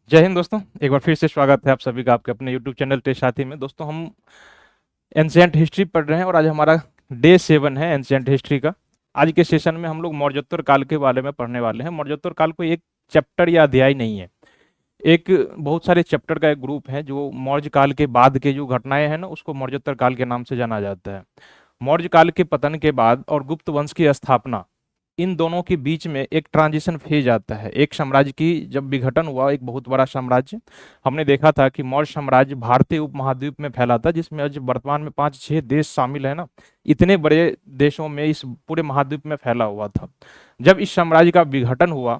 जय हिंद दोस्तों। एक बार फिर से स्वागत है आप सभी का आपके अपने यूट्यूब चैनल टेस्ट साथी में। दोस्तों, हम एंशियंट हिस्ट्री पढ़ रहे हैं और आज हमारा डे 7 है एंशियंट हिस्ट्री का। आज के सेशन में हम लोग मौर्योत्तर काल के बारे में पढ़ने वाले हैं। मौर्योत्तर काल कोई एक चैप्टर या अध्याय नहीं है, एक बहुत सारे चैप्टर का एक ग्रुप है। जो मौर्य काल के बाद के जो घटनाएं हैं ना, उसको मौर्योत्तर काल के नाम से जाना जाता है। मौर्य काल के पतन के बाद और गुप्त वंश की स्थापना, इन दोनों के बीच में एक ट्रांजिशन फेज आता है। एक साम्राज्य की जब विघटन हुआ, एक बहुत बड़ा साम्राज्य, हमने देखा था कि मौर्य साम्राज्य भारतीय उपमहाद्वीप में फैला था, जिसमें आज वर्तमान में 5-6 देश शामिल है ना। इतने बड़े देशों में इस पूरे महाद्वीप में फैला हुआ था। जब इस साम्राज्य का विघटन हुआ,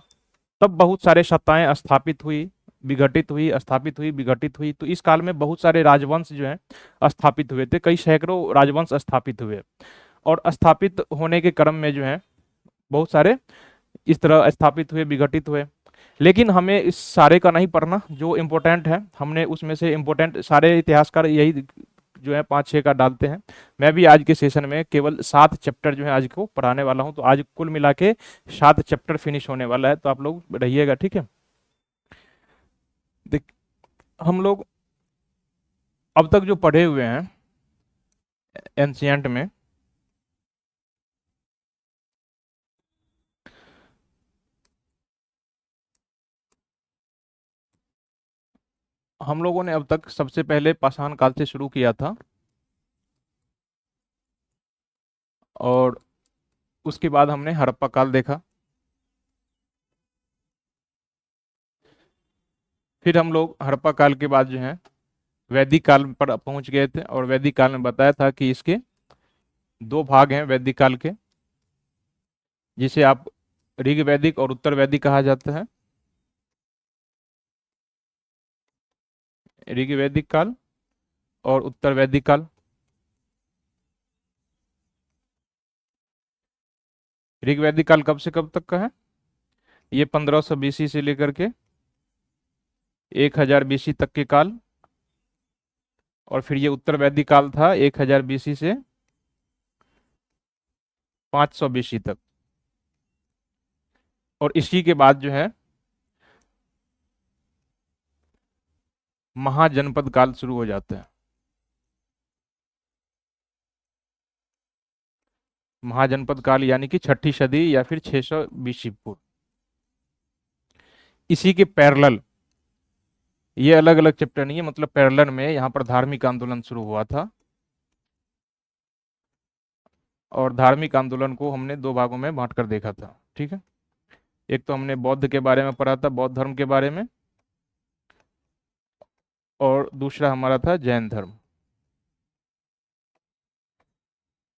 तब बहुत सारे सत्ताएं स्थापित हुई, विघटित हुई, स्थापित हुई, विघटित हुई। तो इस काल में बहुत सारे राजवंश जो हैं स्थापित हुए थे, कई सैकड़ों राजवंश स्थापित हुए। और स्थापित होने के क्रम में जो है बहुत सारे इस तरह स्थापित हुए, विघटित हुए। लेकिन हमें इस सारे का नहीं पढ़ना, जो इम्पोर्टेंट है हमने उसमें से इम्पोर्टेंट सारे इतिहासकार यही जो है 5-6 का डालते हैं। मैं भी आज के सेशन में केवल 7 चैप्टर जो है आज को पढ़ाने वाला हूं। तो आज कुल मिला के 7 चैप्टर फिनिश होने वाला है, तो आप लोग रहिएगा, ठीक है। देख, हम लोग अब तक जो पढ़े हुए हैं एंशियंट में, हम लोगों ने अब तक सबसे पहले पाषाण काल से शुरू किया था, और उसके बाद हमने हड़प्पा काल देखा। फिर हम लोग हड़प्पा काल के बाद जो है वैदिक काल पर पहुंच गए थे, और वैदिक काल में बताया था कि इसके 2 भाग हैं वैदिक काल के, जिसे आप ऋग वैदिक और उत्तर वैदिक कहा जाता है। ऋग वैदिक काल और उत्तर वैदिक काल। ऋग वैदिक काल कब से कब तक का है? ये 1500 बीसी से लेकर के 1000 बीसी तक के काल। और फिर ये उत्तर वैदिक काल था 1000 बीसी से 500 बीसी तक। और इसी के बाद जो है महाजनपद काल शुरू हो जाता है। महाजनपद काल यानी कि छठी सदी या फिर 600 बीसी पूर्व। इसी के पैरेलल, ये अलग अलग चैप्टर नहीं है, मतलब पैरेलल में यहाँ पर धार्मिक आंदोलन शुरू हुआ था। और धार्मिक आंदोलन को हमने 2 भागों में बांट कर देखा था, ठीक है। एक तो हमने बौद्ध के बारे में पढ़ा था, बौद्ध धर्म के बारे में, और दूसरा हमारा था जैन धर्म।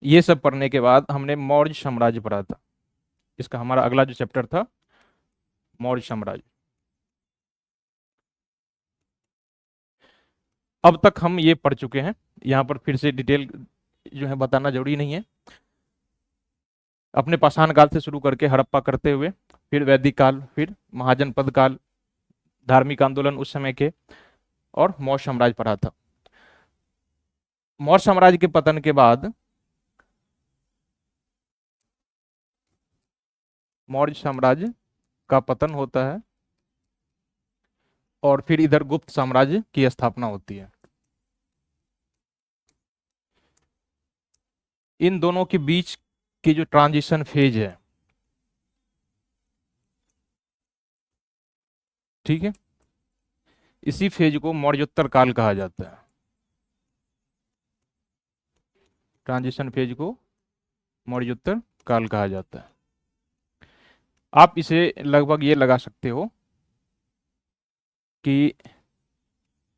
ये सब पढ़ने के बाद हमने मौर्य साम्राज्य पढ़ा था। इसका हमारा अगला जो चैप्टर था मौर्य साम्राज्य। अब तक हम ये पढ़ चुके हैं, यहाँ पर फिर से डिटेल जो है बताना जरूरी नहीं है। अपने पाषाण काल से शुरू करके हड़प्पा करते हुए, फिर वैदिक काल, फिर महाजनपद काल, धार्मिक आंदोलन उस समय के, और मौर्य साम्राज्य पढ़ा था। मौर्य साम्राज्य के पतन के बाद मौर्य साम्राज्य का पतन होता है, और फिर इधर गुप्त साम्राज्य की स्थापना होती है। इन दोनों के बीच की जो ट्रांजिशन फेज है, ठीक है, इसी फेज को मौर्योत्तर काल कहा जाता है। ट्रांजिशन फेज को मौर्योत्तर काल कहा जाता है। आप इसे लगभग ये लगा सकते हो कि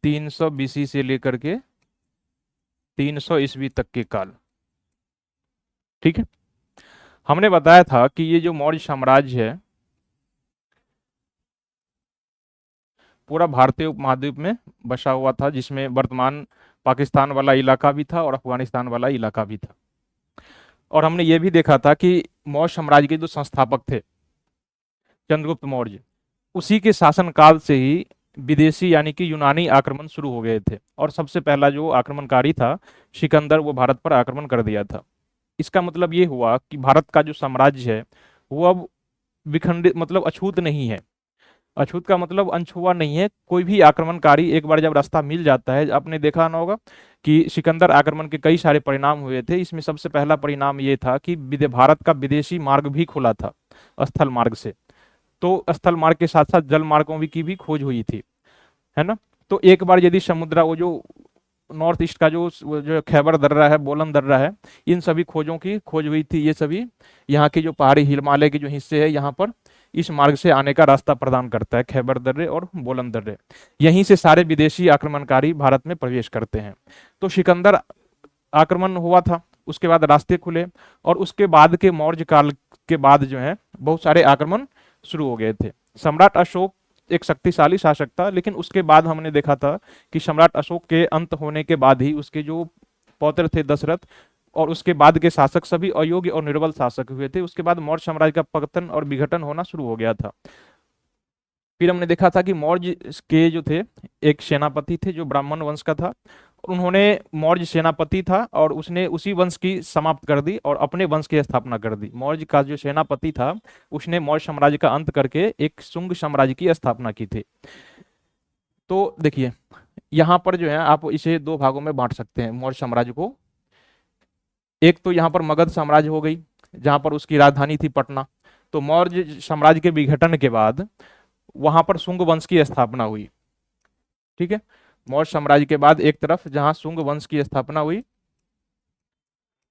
300 बीसी से लेकर के 300 ईस्वी तक के काल, ठीक है। हमने बताया था कि ये जो मौर्य साम्राज्य है पूरा भारतीय उपमहाद्वीप में बसा हुआ था, जिसमें वर्तमान पाकिस्तान वाला इलाका भी था और अफगानिस्तान वाला इलाका भी था। और हमने ये भी देखा था कि मौर्य साम्राज्य के जो संस्थापक थे चंद्रगुप्त मौर्य, उसी के शासनकाल से ही विदेशी यानी कि यूनानी आक्रमण शुरू हो गए थे। और सबसे पहला जो आक्रमणकारी था सिकंदर, वो भारत पर आक्रमण कर दिया था। इसका मतलब ये हुआ कि भारत का जो साम्राज्य है वो अब विखंडित, मतलब अछूत नहीं है। अछूत का मतलब अनछुआ नहीं है। कोई भी आक्रमणकारी एक बार जब रास्ता मिल जाता है, आपने देखा ना होगा कि सिकंदर आक्रमण के कई सारे परिणाम हुए थे। इसमें सबसे पहला परिणाम ये था कि भारत का विदेशी मार्ग भी खुला था स्थल मार्ग से। तो स्थल मार्ग के साथ साथ जल मार्गों की भी खोज हुई थी, है ना। तो एक बार यदि समुद्र, वो जो नॉर्थ ईस्ट का वो जो खैबर दर्रा है, बोलन दर्रा है, इन सभी खोजों की खोज हुई थी। ये सभी यहाँ की जो पहाड़ी हिमालय के जो हिस्से है, यहाँ पर इस मार्ग से आने का रास्ता प्रदान करता है, खैबर दर्रे और बोलन दर्रे। यहीं से सारे विदेशी आक्रमणकारी भारत में प्रवेश करते हैं। तो सिकंदर आक्रमण हुआ था, उसके बाद रास्ते खुले, और उसके बाद के मौर्य काल के बाद जो है बहुत सारे आक्रमण शुरू हो गए थे। सम्राट अशोक एक शक्तिशाली शासक था, लेकिन उसके बाद हमने देखा था कि सम्राट अशोक के अंत होने के बाद ही उसके जो पौत्र थे दशरथ और उसके बाद के शासक सभी अयोग्य और निर्बल शासक हुए थे। उसके बाद मौर्य साम्राज्य का पतन और विघटन होना शुरू हो गया था। फिर हमने देखा था कि मौर्य के जो थे एक सेनापति थे जो ब्राह्मण वंश का था। उन्होंने, मौर्य सेनापति था और उसने उसी वंश की समाप्त कर दी और अपने वंश की स्थापना कर दी। मौर्य का जो सेनापति था उसने मौर्य साम्राज्य का अंत करके एक शुंग साम्राज्य की स्थापना की थी। तो देखिए यहाँ पर जो है आप इसे दो भागों में बांट सकते हैं मौर्य साम्राज्य को। एक तो यहाँ पर मगध साम्राज्य हो गई, जहां पर उसकी राजधानी थी पटना। तो मौर्य साम्राज्य के विघटन के बाद वहां पर शुंग वंश की स्थापना हुई। ठीक है, मौर्य साम्राज्य के बाद एक तरफ जहां शुंग वंश की स्थापना हुई,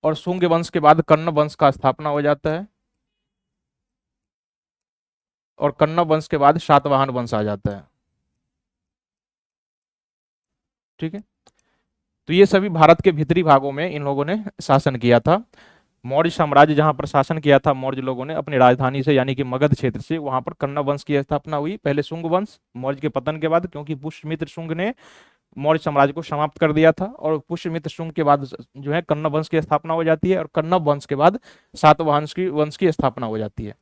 और शुंग वंश के बाद कन्न वंश का स्थापना हो जाता है, और कन्न वंश के बाद सातवाहन वंश आ जाता है। ठीक है, तो ये सभी भारत के भीतरी भागों में इन लोगों ने शासन किया था। मौर्य साम्राज्य जहां पर शासन किया था मौर्य लोगों ने अपनी राजधानी से, यानी कि मगध क्षेत्र से, वहां पर कन्न वंश की स्थापना हुई। पहले शुंग वंश मौर्य के पतन के बाद, क्योंकि पुष्यमित्र शुंग ने मौर्य साम्राज्य को समाप्त कर दिया था, और पुष्यमित्र शुंग के बाद जो है कन्न वंश की स्थापना हो जाती है, और कन्न वंश के बाद सातवाहन की वंश की स्थापना हो जाती है।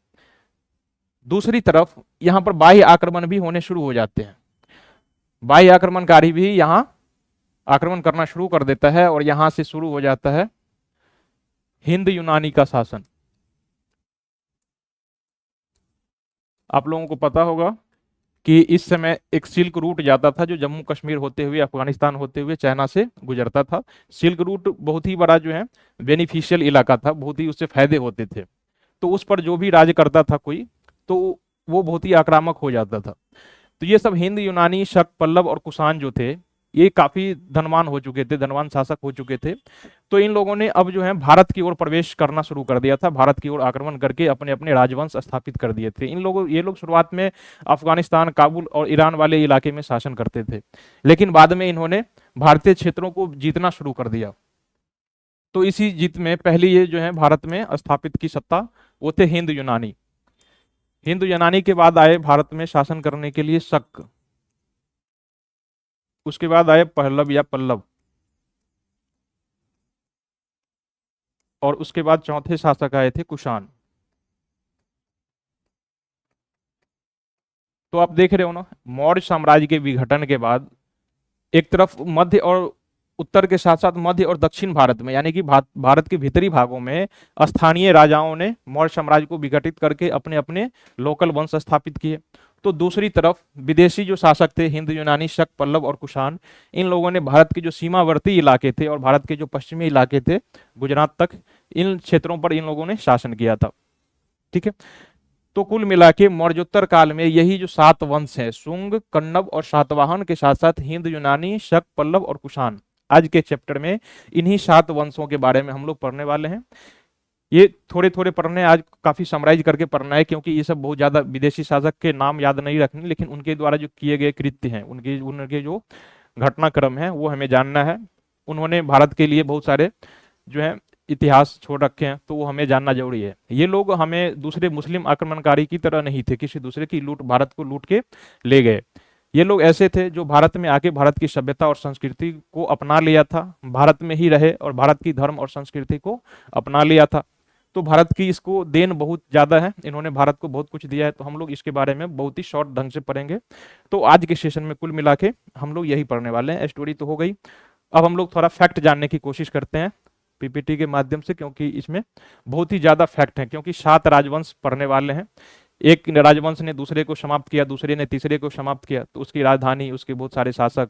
दूसरी तरफ यहाँ पर बाह्य आक्रमण भी होने शुरू हो जाते हैं। बाह्य आक्रमणकारी भी यहाँ आक्रमण करना शुरू कर देता है, और यहां से शुरू हो जाता है हिंद यूनानी का शासन। आप लोगों को पता होगा कि इस समय एक सिल्क रूट जाता था जो जम्मू कश्मीर होते हुए, अफगानिस्तान होते हुए चाइना से गुजरता था। सिल्क रूट बहुत ही बड़ा जो है बेनिफिशियल इलाका था, बहुत ही उससे फायदे होते थे। तो उस पर जो भी राज करता था कोई, तो वो बहुत ही आक्रामक हो जाता था। तो ये सब हिंद यूनानी, शक, पल्लव और कुषाण जो थे, ये काफी धनवान हो चुके थे, धनवान शासक हो चुके थे। तो इन लोगों ने अब जो है भारत की ओर प्रवेश करना शुरू कर दिया था, भारत की ओर आक्रमण करके अपने अपने राजवंश स्थापित कर दिए थे। ये लोग शुरुआत में अफगानिस्तान, काबुल और ईरान वाले इलाके में शासन करते थे, लेकिन बाद में इन्होंने भारतीय क्षेत्रों को जीतना शुरू कर दिया। तो इसी जीत में पहली ये जो है भारत में स्थापित की सत्ता, वो थे हिंद यूनानी। हिंद यूनानी के बाद आए भारत में शासन करने के लिए शक, उसके बाद आए पहलव या पल्लव, और उसके बाद चौथे शासक आए थे कुषाण। तो आप देख रहे हो ना, मौर्य साम्राज्य के विघटन के बाद एक तरफ मध्य और उत्तर के साथ साथ मध्य और दक्षिण भारत में, यानी कि भारत के भीतरी भागों में स्थानीय राजाओं ने मौर्य साम्राज्य को विघटित करके अपने अपने लोकल वंश स्थापित किए। तो दूसरी तरफ विदेशी जो शासक थे, हिंद यूनानी, शक, पल्लव और कुषाण, इन लोगों ने भारत के जो सीमावर्ती इलाके थे और भारत के जो पश्चिमी इलाके थे गुजरात तक, इन क्षेत्रों पर इन लोगों ने शासन किया था। ठीक है, तो कुल मिला के मौर्योत्तर काल में यही जो 7 वंश हैं, शुंग, कण्व और सातवाहन के साथ साथ हिंद यूनानी, शक, पल्लव और कुषाण, आज के चैप्टर में इन्हीं 7 वंशों के बारे में हम लोग पढ़ने वाले हैं। ये थोड़े थोड़े पढ़ने, आज काफी समराइज करके पढ़ना है, क्योंकि ये सब बहुत ज्यादा विदेशी शासक के नाम याद नहीं रखने, लेकिन उनके द्वारा जो किए गए कृत्य हैं, उनके उनके जो घटनाक्रम है वो हमें जानना है। उन्होंने भारत के लिए बहुत सारे जो है इतिहास छोड़ रखे हैं, तो वो हमें जानना जरूरी है। ये लोग हमें दूसरे मुस्लिम आक्रमणकारी की तरह नहीं थे, किसी दूसरे की भारत को लूट के ले गए। ये लोग ऐसे थे जो भारत में आके भारत की सभ्यता और संस्कृति को अपना लिया था, भारत में ही रहे और भारत की धर्म और संस्कृति को अपना लिया था। तो भारत की इसको देन बहुत ज्यादा है, इन्होंने भारत को बहुत कुछ दिया है। तो हम लोग इसके बारे में बहुत ही शॉर्ट ढंग से पढ़ेंगे। तो आज के सेशन में कुल मिला के हम लोग यही पढ़ने वाले हैं। स्टोरी तो हो गई, अब हम लोग थोड़ा फैक्ट जानने की कोशिश करते हैं पीपीटी के माध्यम से, क्योंकि इसमें बहुत ही ज्यादा फैक्ट है, क्योंकि 7 राजवंश पढ़ने वाले हैं। एक राजवंश ने दूसरे को समाप्त किया, दूसरे ने तीसरे को समाप्त किया, तो उसकी राजधानी, उसके बहुत सारे शासक,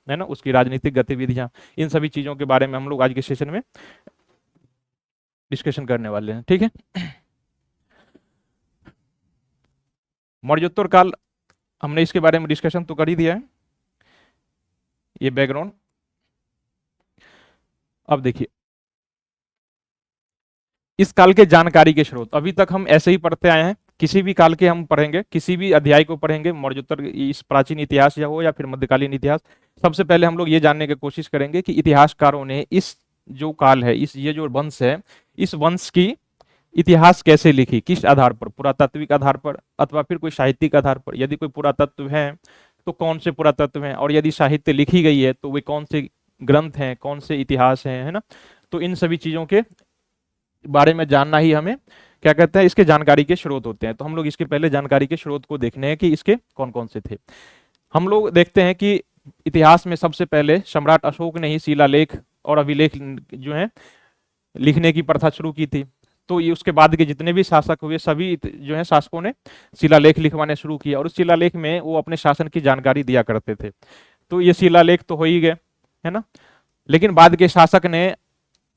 है ना, उसकी राजनीतिक गतिविधियां, इन सभी चीजों के बारे में हम लोग आज के सेशन में डिस्कशन करने वाले हैं। ठीक है, मौर्योत्तर काल हमने इसके बारे में डिस्कशन तो कर ही दिया है, ये बैकग्राउंड। अब देखिए इस काल के जानकारी के स्रोत, अभी तक हम ऐसे ही पढ़ते आए हैं, किसी भी काल के हम पढ़ेंगे, किसी भी अध्याय को पढ़ेंगे, मौर्योत्तर इस प्राचीन इतिहास या हो या फिर मध्यकालीन इतिहास, सबसे पहले हम लोग ये जानने की कोशिश करेंगे कि इतिहासकारों ने इस जो काल है, इस ये जो वंश है, इस वंश की इतिहास कैसे लिखी, किस आधार पर, पुरातात्विक आधार पर अथवा फिर कोई साहित्यिक आधार पर। यदि कोई पुरातत्व है तो कौन से पुरातत्व हैं, और यदि साहित्य लिखी गई है तो वे कौन से ग्रंथ हैं, कौन से इतिहास हैं, है ना। तो इन सभी चीजों के बारे में जानना ही हमें क्या कहते हैं, इसके जानकारी के स्रोत होते हैं। तो हम लोग इसके पहले जानकारी के स्रोत को देखने हैं कि इसके कौन कौन से थे। हम लोग देखते हैं कि इतिहास में सबसे पहले सम्राट अशोक ने ही शिलालेख और अभिलेख जो है लिखने की प्रथा शुरू की थी। तो ये उसके बाद के जितने भी शासक हुए, सभी जो है शासकों ने शिलालेख लिखवाने शुरू किया, और उस शिलालेख में वो अपने शासन की जानकारी दिया करते थे। तो ये शिलालेख तो हो ही गए, है ना। लेकिन बाद के शासक ने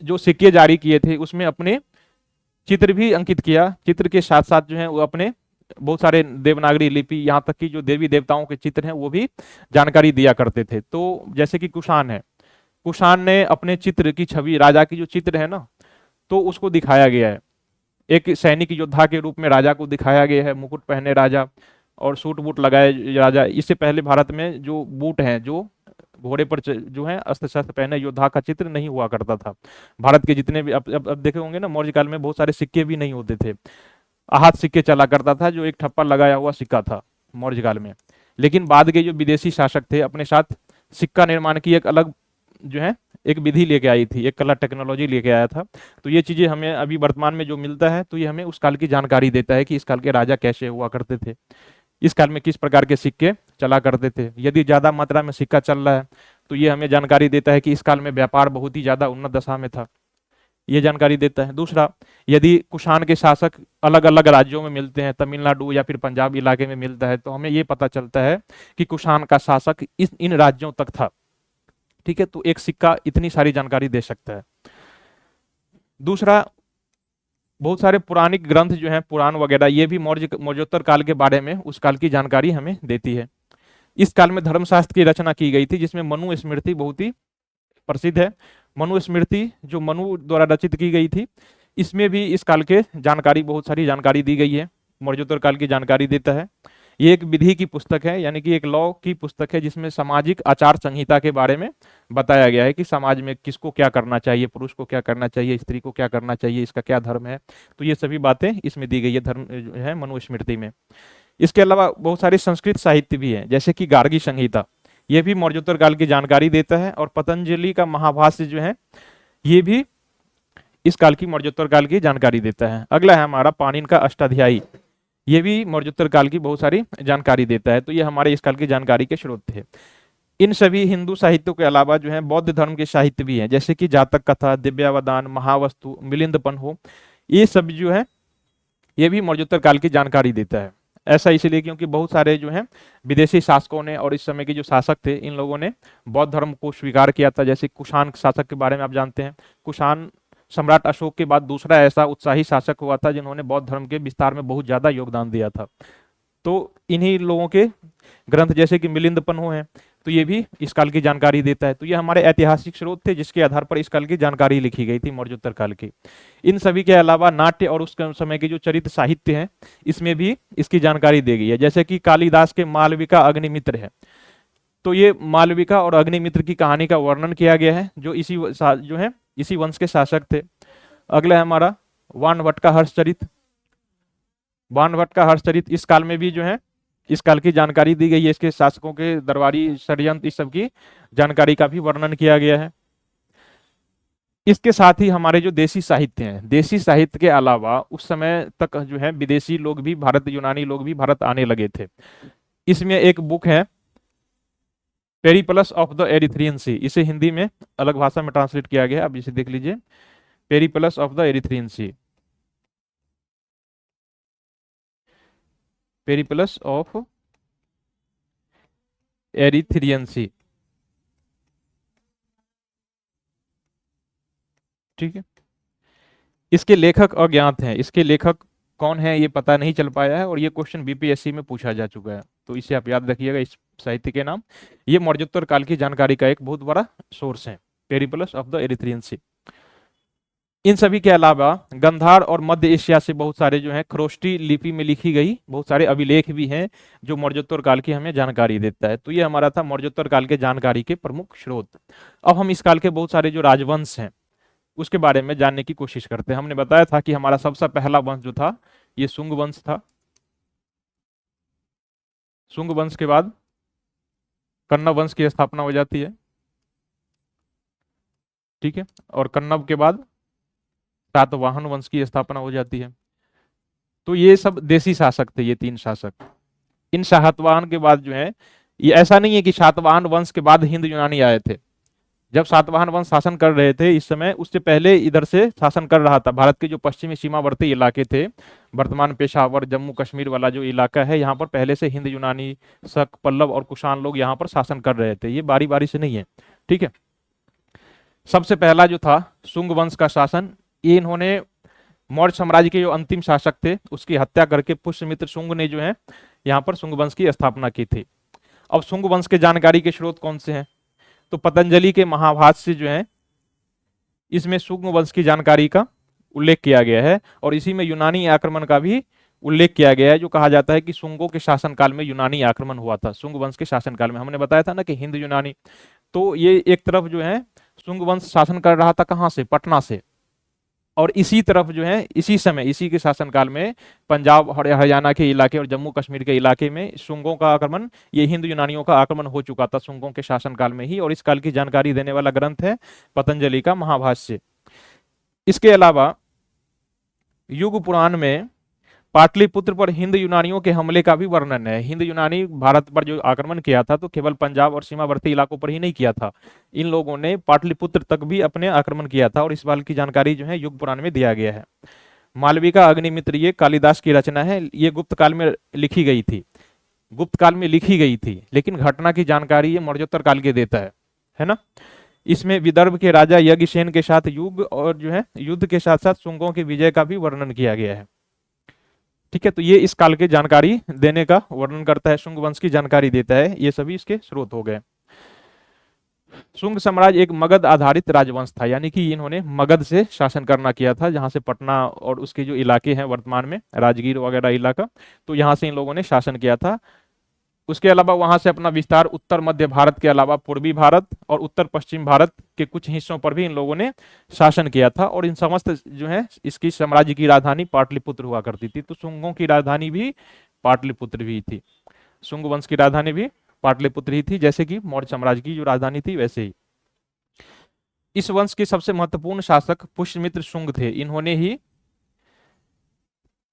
जो सिक्के जारी किए थे उसमें अपने चित्र भी अंकित किया, चित्र के साथ साथ जो है वो अपने बहुत सारे देवनागरी लिपि, यहाँ तक कि जो देवी देवताओं के चित्र हैं वो भी जानकारी दिया करते थे। तो जैसे कि कुषाण है, कुषाण ने अपने चित्र की छवि, राजा की जो चित्र है ना, तो उसको दिखाया गया है, एक सैनिक योद्धा के रूप में राजा को दिखाया गया है, मुकुट पहने राजा और सूट बूट लगाए राजा। इससे पहले भारत में जो बूट हैं, जो घोड़े पर जो है अस्त्र शस्त्र पहने योद्धा का चित्र नहीं हुआ करता था। भारत के जितने भी अब देखे होंगे ना, मौर्य काल में बहुत सारे सिक्के भी नहीं होते थे, आहत सिक्के चला करता था, जो एक ठप्पा लगाया हुआ सिक्का था मौर्य काल में। लेकिन बाद के जो विदेशी शासक थे अपने साथ सिक्का निर्माण की एक अलग जो है एक विधि लेके आई थी, एक कला टेक्नोलॉजी लेके आया था। तो ये चीजें हमें अभी वर्तमान में जो मिलता है, तो ये हमें उस काल की जानकारी देता है कि इस काल के राजा कैसे हुआ करते थे, इस काल में किस प्रकार के सिक्के चला करते थे। यदि ज्यादा मात्रा में सिक्का चल रहा है तो ये हमें जानकारी देता है कि इस काल में व्यापार बहुत ही ज्यादा उन्नत दशा में था, ये जानकारी देता है। दूसरा, यदि कुषाण के शासक अलग अलग राज्यों में मिलते हैं, तमिलनाडु या फिर पंजाब इलाके में मिलता है, तो हमें ये पता चलता है कि कुषाण का शासक इन राज्यों तक था। ठीक है, तो एक सिक्का इतनी सारी जानकारी दे सकता है। दूसरा, बहुत सारे पुराणिक ग्रंथ जो हैं, पुराण वगैरह, ये भी मौर्योत्तर काल के बारे में उस काल की जानकारी हमें देती है। इस काल में धर्मशास्त्र की रचना की गई थी, जिसमें मनु स्मृति बहुत ही प्रसिद्ध है। मनु स्मृति जो मनु द्वारा रचित की गई थी, इसमें भी इस काल के जानकारी, बहुत सारी जानकारी दी गई है, मौर्योत्तर काल की जानकारी देता है। ये एक विधि की पुस्तक है, यानी कि एक लॉ की पुस्तक है, जिसमें सामाजिक आचार संहिता के बारे में बताया गया है कि समाज में किसको क्या करना चाहिए, पुरुष को क्या करना चाहिए, स्त्री को क्या करना चाहिए, इसका क्या धर्म है। तो ये सभी बातें इसमें दी गई है, धर्म है मनुस्मृति में। इसके अलावा बहुत सारे संस्कृत साहित्य भी है, जैसे कि गार्गी संहिता, ये भी मौर्योत्तर काल की जानकारी देता है। और पतंजलि का महाभाष्य जो है, ये भी इस काल की, मौर्योत्तर काल की जानकारी देता है। अगला है हमारा पाणिनि का अष्टाध्यायी, ये भी मौर्योत्तर काल की बहुत सारी जानकारी देता है। तो ये हमारे इस काल की जानकारी के स्रोत थे। इन सभी हिंदू साहित्यों के अलावा जो है बौद्ध धर्म के साहित्य भी हैं, जैसे कि जातक कथा, दिव्यावदान, महावस्तु, मिलिंदपन हो, ये सब जो है ये भी मौर्योत्तर काल की जानकारी देता है। ऐसा इसलिए क्योंकि बहुत सारे जो हैं विदेशी शासकों ने और इस समय के जो शासक थे, इन लोगों ने बौद्ध धर्म को स्वीकार किया था। जैसे कुषाण शासक के बारे में आप जानते हैं, कुषाण सम्राट अशोक के बाद दूसरा ऐसा उत्साही शासक हुआ था जिन्होंने बौद्ध धर्म के विस्तार में बहुत ज्यादा योगदान दिया था। तो इन्हीं लोगों के ग्रंथ जैसे कि मिलिंदपन हो हैं, तो ये भी इस काल की जानकारी देता है। तो ये हमारे ऐतिहासिक स्रोत थे जिसके आधार पर इस काल की जानकारी लिखी गई थी, मौर्योत्तर काल की। इन सभी के अलावा नाट्य और उस समय के जो चरित्र साहित्य हैं, इसमें भी इसकी जानकारी दी गई है। जैसे कि कालिदास के मालविका अग्निमित्र है, तो ये मालविका और अग्निमित्र की कहानी का वर्णन किया गया है, जो जो है इसी वंश के शासक थे। अगला है हमारा वानभट्ट का हर्षचरित। वानभट्ट का हर्षचरित इस काल में भी जो है इस काल की जानकारी दी गई है, इसके शासकों के दरबारी षड्यंत्र, इस सब की जानकारी का भी वर्णन किया गया है। इसके साथ ही हमारे जो देसी साहित्य हैं, देसी साहित्य के अलावा उस समय तक जो है विदेशी लोग भी भारत, यूनानी लोग भी भारत आने लगे थे। इसमें एक बुक है पेरिप्लस ऑफ द एरिथ्रियन सी, इसे हिंदी में अलग भाषा में ट्रांसलेट किया गया है, अब इसे देख लीजिए, Periplus of the Erythraean Sea. Periplus of Erythraean Sea. ठीक है, इसके लेखक अज्ञात हैं, इसके लेखक कौन है ये पता नहीं चल पाया है, और ये क्वेश्चन बीपीएससी में पूछा जा चुका है, तो इसे आप याद रखिएगा इस साहित्य के नाम। ये मौर्योत्तर काल की जानकारी का एक बहुत बड़ा सोर्स है, पेरिप्लस ऑफ द एरिथ्रियन सी। इन सभी के अलावा गंधार और मध्य एशिया से बहुत सारे जो है खरोष्टी लिपि में लिखी गई बहुत सारे अभिलेख भी हैं जो मौर्योत्तर काल की हमें जानकारी देता है। तो ये हमारा था मौर्योत्तर काल के जानकारी के प्रमुख स्रोत। अब हम इस काल के बहुत सारे जो राजवंश हैं उसके बारे में जानने की कोशिश करते हैं। हमने बताया था कि हमारा सबसे पहला वंश जो था ये शुंग वंश था। शुंग वंश के बाद कण्व वंश की स्थापना हो जाती है। ठीक है, और कण्व के बाद सातवाहन वंश की स्थापना हो जाती है। तो ये सब देसी शासक थे, ये तीन शासक। इन सातवाहन के बाद जो है, ये ऐसा नहीं है कि सातवाहन वंश के बाद हिंद यूनानी आए थे। जब सातवाहन वंश शासन कर रहे थे इस समय, उससे पहले इधर से शासन कर रहा था भारत के जो पश्चिमी सीमावर्ती इलाके थे, वर्तमान पेशावर जम्मू कश्मीर वाला जो इलाका है, यहाँ पर पहले से हिंद यूनानी, शक, पल्लव और कुषाण लोग यहाँ पर शासन कर रहे थे। ये बारी बारी से नहीं है। ठीक है, सबसे पहला जो था शुंग वंश का शासन, ये इन्होंने मौर्य साम्राज्य के जो अंतिम शासक थे उसकी हत्या करके पुष्यमित्र शुंग ने जो है यहाँ पर शुंग वंश की स्थापना की थी। अब शुंग वंश के जानकारी के स्रोत कौन से हैं? तो पतंजलि के महाभाष्य जो है इसमें शुंग वंश की जानकारी का उल्लेख किया गया है, और इसी में यूनानी आक्रमण का भी उल्लेख किया गया है, जो कहा जाता है कि शुंगों के शासनकाल में यूनानी आक्रमण हुआ था। शुंग वंश के शासनकाल में हमने बताया था ना कि हिंद यूनानी, तो ये एक तरफ जो है शुंग वंश शासन कर रहा था, कहाँ से? पटना से। और इसी तरफ जो है इसी समय इसी के शासनकाल में पंजाब हरियाणा के इलाके और जम्मू कश्मीर के इलाके में शुंगों का आक्रमण, ये हिंद यूनानियों का आक्रमण हो चुका था शुंगों के शासनकाल में ही। और इस काल की जानकारी देने वाला ग्रंथ है पतंजलि का महाभाष्य। इसके अलावा युग पुराण में पाटलिपुत्र पर हिंद यूनानियों के हमले का भी वर्णन है। हिंद यूनानी भारत पर जो आक्रमण किया था तो केवल पंजाब और सीमावर्ती इलाकों पर ही नहीं किया था, इन लोगों ने पाटलिपुत्र तक भी अपने आक्रमण किया था, और इस बात की जानकारी जो है युग पुराण में दिया गया है। मालविका अग्निमित्र ये कालिदास की रचना है, ये गुप्त काल में लिखी गई थी, गुप्त काल में लिखी गई थी, लेकिन घटना की जानकारी ये मौर्योत्तर काल के देता है ना। इसमें विदर्भ के राजा यज्ञसेन के साथ युग और जो है युद्ध के साथ साथ शुंगों के विजय का भी वर्णन किया गया है। ठीक है, तो ये इस काल के जानकारी देने का वर्णन करता है, शुंग वंश की जानकारी देता है। ये सभी इसके स्रोत हो गए। शुंग साम्राज्य एक मगध आधारित राजवंश था, यानी कि इन्होंने मगध से शासन करना किया था, जहां से पटना और उसके जो इलाके हैं वर्तमान में राजगीर वगैरह इलाका, तो यहाँ से इन लोगों ने शासन किया था। उसके अलावा वहां से अपना विस्तार उत्तर मध्य भारत के अलावा पूर्वी भारत और उत्तर पश्चिम भारत के कुछ हिस्सों पर भी इन लोगों ने शासन किया था, और इन समस्त जो है इसकी साम्राज्य की राजधानी पाटलिपुत्र हुआ करती थी। तो शुंगों की राजधानी भी पाटलिपुत्र भी थी, शुंग वंश की राजधानी भी पाटलिपुत्र ही थी, जैसे कि मौर्य साम्राज्य की जो राजधानी थी वैसे ही। इस वंश के सबसे महत्वपूर्ण शासक पुष्यमित्र शुंग थे। इन्होंने ही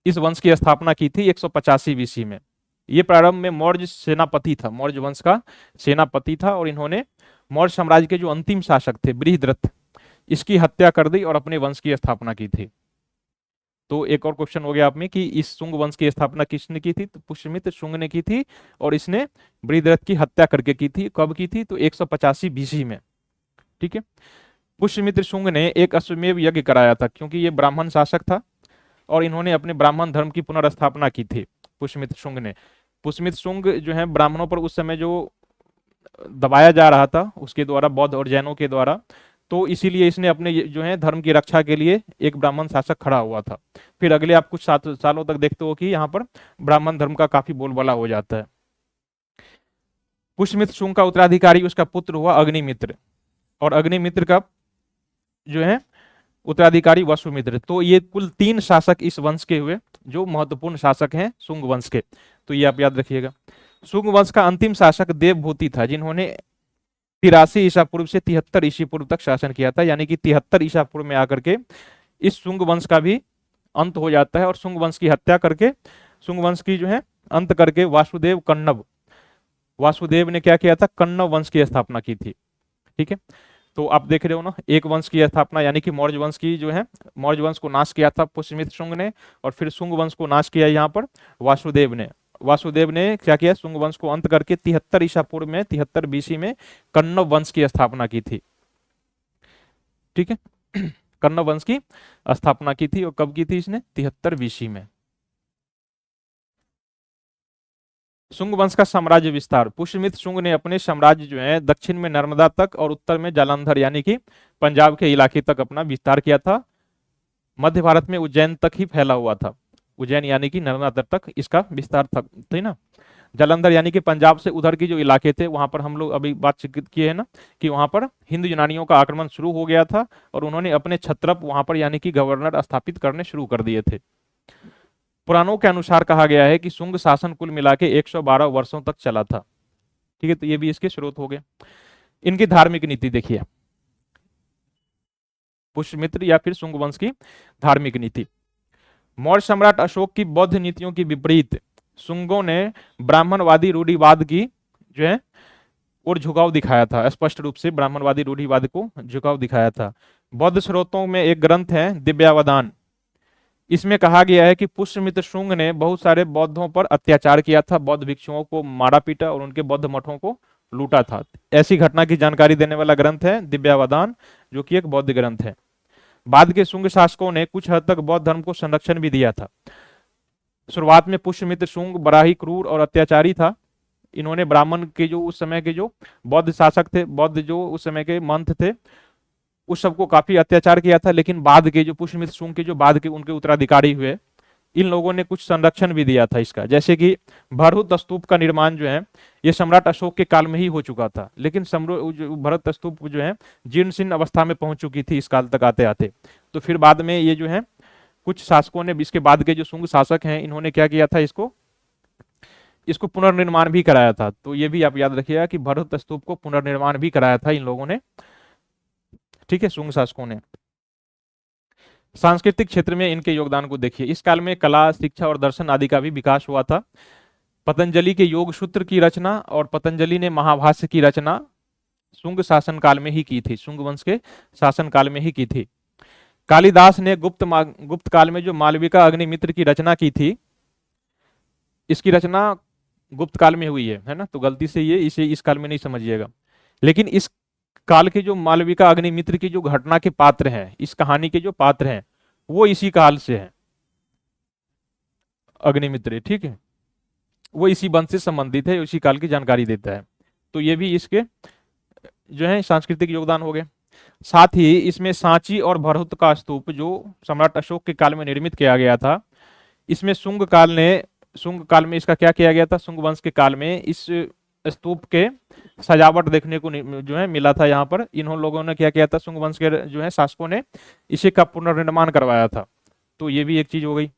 इस वंश की स्थापना की थी 185 BC में। ये प्रारंभ में मौर्य सेनापति था, मौर्य वंश का सेनापति था, और इन्होंने मौर्य साम्राज्य के जो अंतिम शासक थे बृहद्रथ, इसकी हत्या कर दी और अपने वंश की स्थापना की थी। तो एक और क्वेश्चन हो गया आप में कि इस शुंग वंश की स्थापना किसने की थी? तो पुष्यमित्र शुंग ने की थी, और इसने बृहद्रथ की हत्या करके की थी। कब की थी? तो 185 BC में। ठीक है, पुष्यमित्र शुंग ने एक अश्वमेध यज्ञ कराया था, क्योंकि ये ब्राह्मण शासक था और इन्होंने अपने ब्राह्मण धर्म की पुनर्स्थापना की थी पुष्यमित्र शुंग ने। पुष्यमित्र शुंग जो है ब्राह्मणों पर उस समय जो दबाया जा रहा था उसके द्वारा, बौद्ध और जैनों के द्वारा, तो इसीलिए इसने अपने जो है धर्म की रक्षा के लिए एक ब्राह्मण शासक खड़ा हुआ था। फिर अगले आप कुछ सालों तक देखते हो कि यहाँ पर ब्राह्मण धर्म का काफी बोलबाला हो जाता है। पुष्यमित्र शुंग का उत्तराधिकारी उसका पुत्र हुआ अग्निमित्र, और अग्निमित्र का जो है उत्तराधिकारी वसुमित्र। तो ये कुल 3 शासक इस वंश के हुए जो महत्वपूर्ण शासक हैं शुंग वंश के, तो ये आप याद रखिएगा। शुंग वंश का अंतिम शासक देवभूति था, जिन्होंने 83 ईसा पूर्व से 73 ईसा पूर्व तक शासन किया था, यानी कि 73 ईसा पूर्व में आकर के इस शुंग वंश का भी अंत हो जाता है, और शुंग वंश की हत्या करके शुंग वंश की जो है अंत करके वासुदेव कण्व, वासुदेव ने क्या किया था? कण्व वंश की स्थापना की थी। ठीक है, तो आप देख रहे हो ना, एक वंश की स्थापना, यानी कि मौर्य वंश की जो है मौर्य वंश को नाश किया था पुष्यमित्र शुंग ने, और फिर शुंग वंश को नाश किया यहाँ पर वासुदेव ने, वासुदेव ने क्या किया, शुंग वंश को अंत करके 73 ईसा पूर्व में, 73 बीसी में कण्व वंश की स्थापना की थी। ठीक है कण्व वंश की स्थापना की थी, और कब की थी इसने, 73 बीसी में। शुंग वंश का साम्राज्य विस्तार। पुष्यमित्र शुंग ने अपने साम्राज्य जो है दक्षिण में नर्मदा तक और उत्तर में जालंधर यानी कि पंजाब के इलाके तक अपना विस्तार किया था। मध्य भारत में उज्जैन तक ही फैला हुआ था, उज्जैन यानी कि नर्मदा तक इसका विस्तार था, थी ना। जालंधर यानी कि पंजाब से उधर की जो इलाके थे वहां पर हम लोग अभी बातचीत किए है ना कि वहां पर हिंदू यूनानियों का आक्रमण शुरू हो गया था और उन्होंने अपने छत्रप वहां पर यानी कि गवर्नर स्थापित करने शुरू कर दिए थे। पुराणों के अनुसार कहा गया है कि शुंग शासन कुल मिला के 112 वर्षों तक चला था। ठीक है, तो ये भी इसके स्रोत हो गए। इनकी धार्मिक नीति देखिए, पुष्यमित्र या फिर शुंग वंश की धार्मिक नीति। मौर्य सम्राट अशोक की बौद्ध नीतियों की विपरीत शुंगों ने ब्राह्मणवादी रूढ़िवाद की जो है और झुकाव दिखाया था, स्पष्ट रूप से ब्राह्मणवादी रूढ़िवाद को झुकाव दिखाया था। बौद्ध स्रोतों में एक ग्रंथ है दिव्यावदान, इसमें कहा गया है कि पुष्यमित्र शुंग ने बहुत सारे बौद्धों पर अत्याचार किया था, बौद्ध भिक्षुओं को मारा पीटा और उनके बौद्ध मठों को लूटा था। ऐसी घटना की जानकारी देने वाला ग्रंथ है दिव्यावदान, जो कि एक बौद्ध ग्रंथ है। बाद के शुंग शासकों ने कुछ हद तक बौद्ध धर्म को संरक्षण भी दिया था। शुरुआत में पुष्यमित्र शुंग बड़ा ही क्रूर और अत्याचारी था। इन्होंने ब्राह्मण के जो उस समय के जो बौद्ध शासक थे, बौद्ध जो उस समय के मंथ थे, उस सबको काफी अत्याचार किया था। लेकिन बाद के जो पुष्यमित्र शुंग के जो बाद के उनके उत्तराधिकारी हुए, इन लोगों ने कुछ संरक्षण भी दिया था इसका। जैसे कि भरहुत स्तूप का निर्माण जो है ये सम्राट अशोक के काल में ही हो चुका था, लेकिन भरत स्तूप जो है जीर्ण शीर्ण अवस्था में पहुंच चुकी थी इस काल तक आते आते। तो फिर बाद में ये जो है कुछ शासकों ने, इसके बाद के जो शुंग शासक हैं, इन्होंने क्या किया था, इसको पुनर्निर्माण भी कराया था। तो ये भी आप याद रखिएगा कि भरत स्तूप को पुनर्निर्माण भी कराया था इन लोगों ने। ठीक है, शुंग शासकों ने। सांस्कृतिक क्षेत्र में इनके योगदान को देखिए। इस काल में कला, शिक्षा और दर्शन आदि का भी विकास हुआ था। पतंजलि के योग सूत्र की रचना और पतंजलि ने महाभाष्य की रचना शुंग शासन काल में ही की थी, शुंग वंश के शासन काल में ही की थी। कालिदास ने गुप्त काल में जो मालविका अग्निमित्र की रचना की थी, इसकी रचना गुप्त काल में हुई है ना, तो गलती से इसे इस काल में नहीं समझिएगा। लेकिन इस काल के जो मालविका अग्निमित्र की जो घटना के पात्र हैं, इस कहानी के जो पात्र हैं, वो इसी काल से हैं। अग्निमित्र, ठीक है, वो इसी वंश से संबंधित है, इसी काल की जानकारी देता है। तो ये भी इसके जो है सांस्कृतिक योगदान हो गए। साथ ही इसमें सांची और भरहुत का स्तूप जो सम्राट अशोक के काल में निर्मित किया गया था, इसमें शुंग काल में इसका क्या किया गया था, शुंग वंश के काल में इस स्तूप के सजावट देखने को जो है मिला था। यहाँ पर इन लोगों ने क्या किया था, शुंग वंश के जो है शासकों ने इसे का पुनर्निर्माण करवाया था। तो ये भी एक चीज हो गई,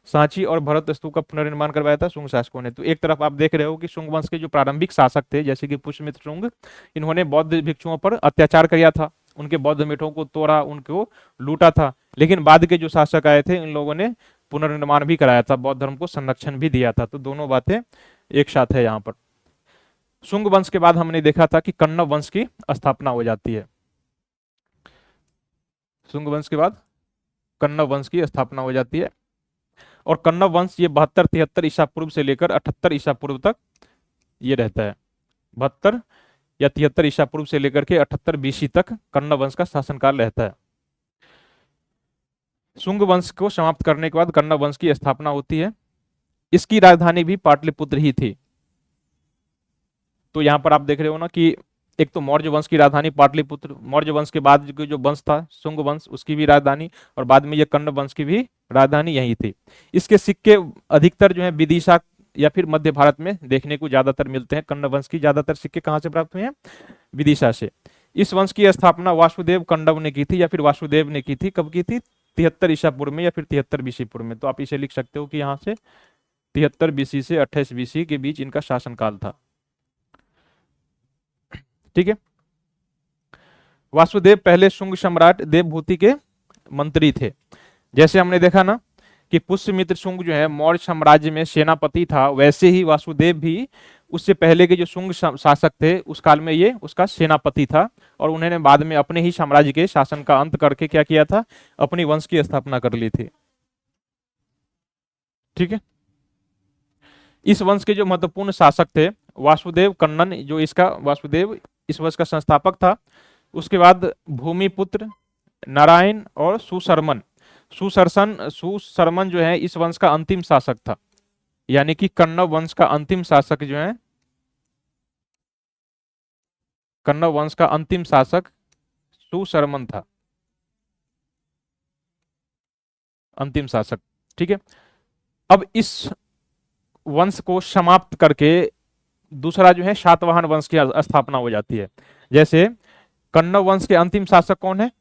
सांची और भरत स्तूप का पुनर्निर्माण करवाया था शुंग शासकों ने। तो एक तरफ आप देख रहे हो कि शुंग वंश के जो प्रारंभिक शासक थे जैसे कि पुष्यमित्र शुंग, इन्होंने बौद्ध भिक्षुओं पर अत्याचार किया था, उनके बौद्ध मठों को तोड़ा, उनको लूटा था। लेकिन बाद के जो शासक आए थे, इन लोगों ने पुनर्निर्माण भी कराया था, बौद्ध धर्म को संरक्षण भी दिया था। तो दोनों बातें एक साथ है यहाँ पर। शुंग वंश के बाद हमने देखा था कि कण्व वंश की स्थापना हो जाती है। शुंग वंश के बाद कण्व वंश की स्थापना हो जाती है, और कण्व वंश ये 72-73 ईसा पूर्व से लेकर 78 ईसा पूर्व तक ये रहता है। 72 या 73 ईसा पूर्व से लेकर के 78 बीसी तक कण्व वंश का शासनकाल रहता है। शुंग वंश को समाप्त करने के बाद कण्व वंश की स्थापना होती है। इसकी राजधानी भी पाटलिपुत्र ही थी। तो यहां पर आप देख रहे हो ना कि एक तो मौर्य वंश की राजधानी पाटलिपुत्र, मौर्य वंश के बाद जो वंश था शुंग वंश, उसकी भी राजधानी, और बाद में ये कण्व वंश की भी राजधानी यही थी। इसके सिक्के अधिकतर जो है विदिशा या फिर मध्य भारत में देखने को ज्यादातर मिलते हैं। कण्व वंश की ज्यादातर सिक्के कहां से प्राप्त हुए हैं, विदिशा से। इस वंश की स्थापना वासुदेव कण्व ने की थी, या फिर वासुदेव ने की थी। कब की थी, 73 ईसा पूर्व में या फिर 73 बीसी पूर्व में। तो आप इसे लिख सकते हो कि यहाँ से 73 बीसी से 28 बीसी के बीच इनका शासनकाल था। ठीक है, वासुदेव पहले शुंग सम्राट देवभूति के मंत्री थे। जैसे हमने देखा ना कि पुष्यमित्र शुंग जो है मौर्य साम्राज्य में सेनापति था, वैसे ही वासुदेव भी उससे पहले के जो शुंग शासक थे उस काल में ये उसका सेनापति था, और उन्होंने बाद में अपने ही साम्राज्य के शासन का अंत करके क्या किया था, अपनी वंश की स्थापना कर ली थी। ठीक है, इस वंश के जो महत्वपूर्ण शासक थे, वासुदेव कन्नन, जो इसका वासुदेव इस वंश का संस्थापक था। उसके बाद भूमिपुत्र, नारायण और सुशर्मन। सुशर्मन जो है इस वंश का अंतिम शासक था, यानी कि कण्व वंश का अंतिम शासक जो है, कण्व वंश का अंतिम शासक सुशर्मन था, अंतिम शासक। ठीक है, अब इस वंश को समाप्त करके दूसरा जो है सातवाहन वंश की स्थापना हो जाती है। जैसे कण्व वंश के अंतिम शासक कौन है?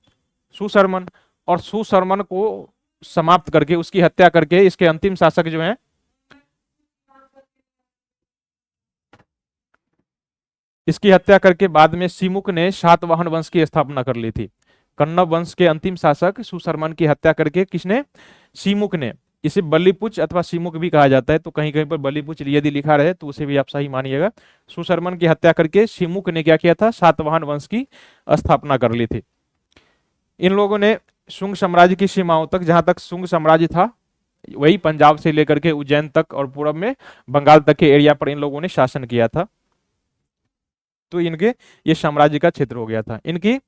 सुशर्मन। और सुशर्मन को समाप्त करके, उसकी हत्या करके, इसके अंतिम शासक जो है, इसकी हत्या करके बाद में सिमुक ने सातवाहन वंश की स्थापना कर ली थी। कण्व वंश के अंतिम शासक सुशर्मन की हत्या करके किसने? सिमुक ने। इसे बल्लीपुच अथवा सिमुक भी कहा जाता है, तो कहीं कहीं पर बल्लीपुच यदि लिखा रहे तो उसे भी आप सही मानिएगा। सुशर्मन की हत्या करके सिमुक ने क्या किया था? सातवाहन वंश की स्थापना कर ली थी। इन लोगों ने शुंग साम्राज्य की सीमाओं तक, जहां तक शुंग साम्राज्य था, वही पंजाब से लेकर के उज्जैन तक और पूरब में बंगाल तक के एरिया पर इन लोगों ने शासन किया था। तो इनके ये साम्राज्य का क्षेत्र हो गया था। इनकी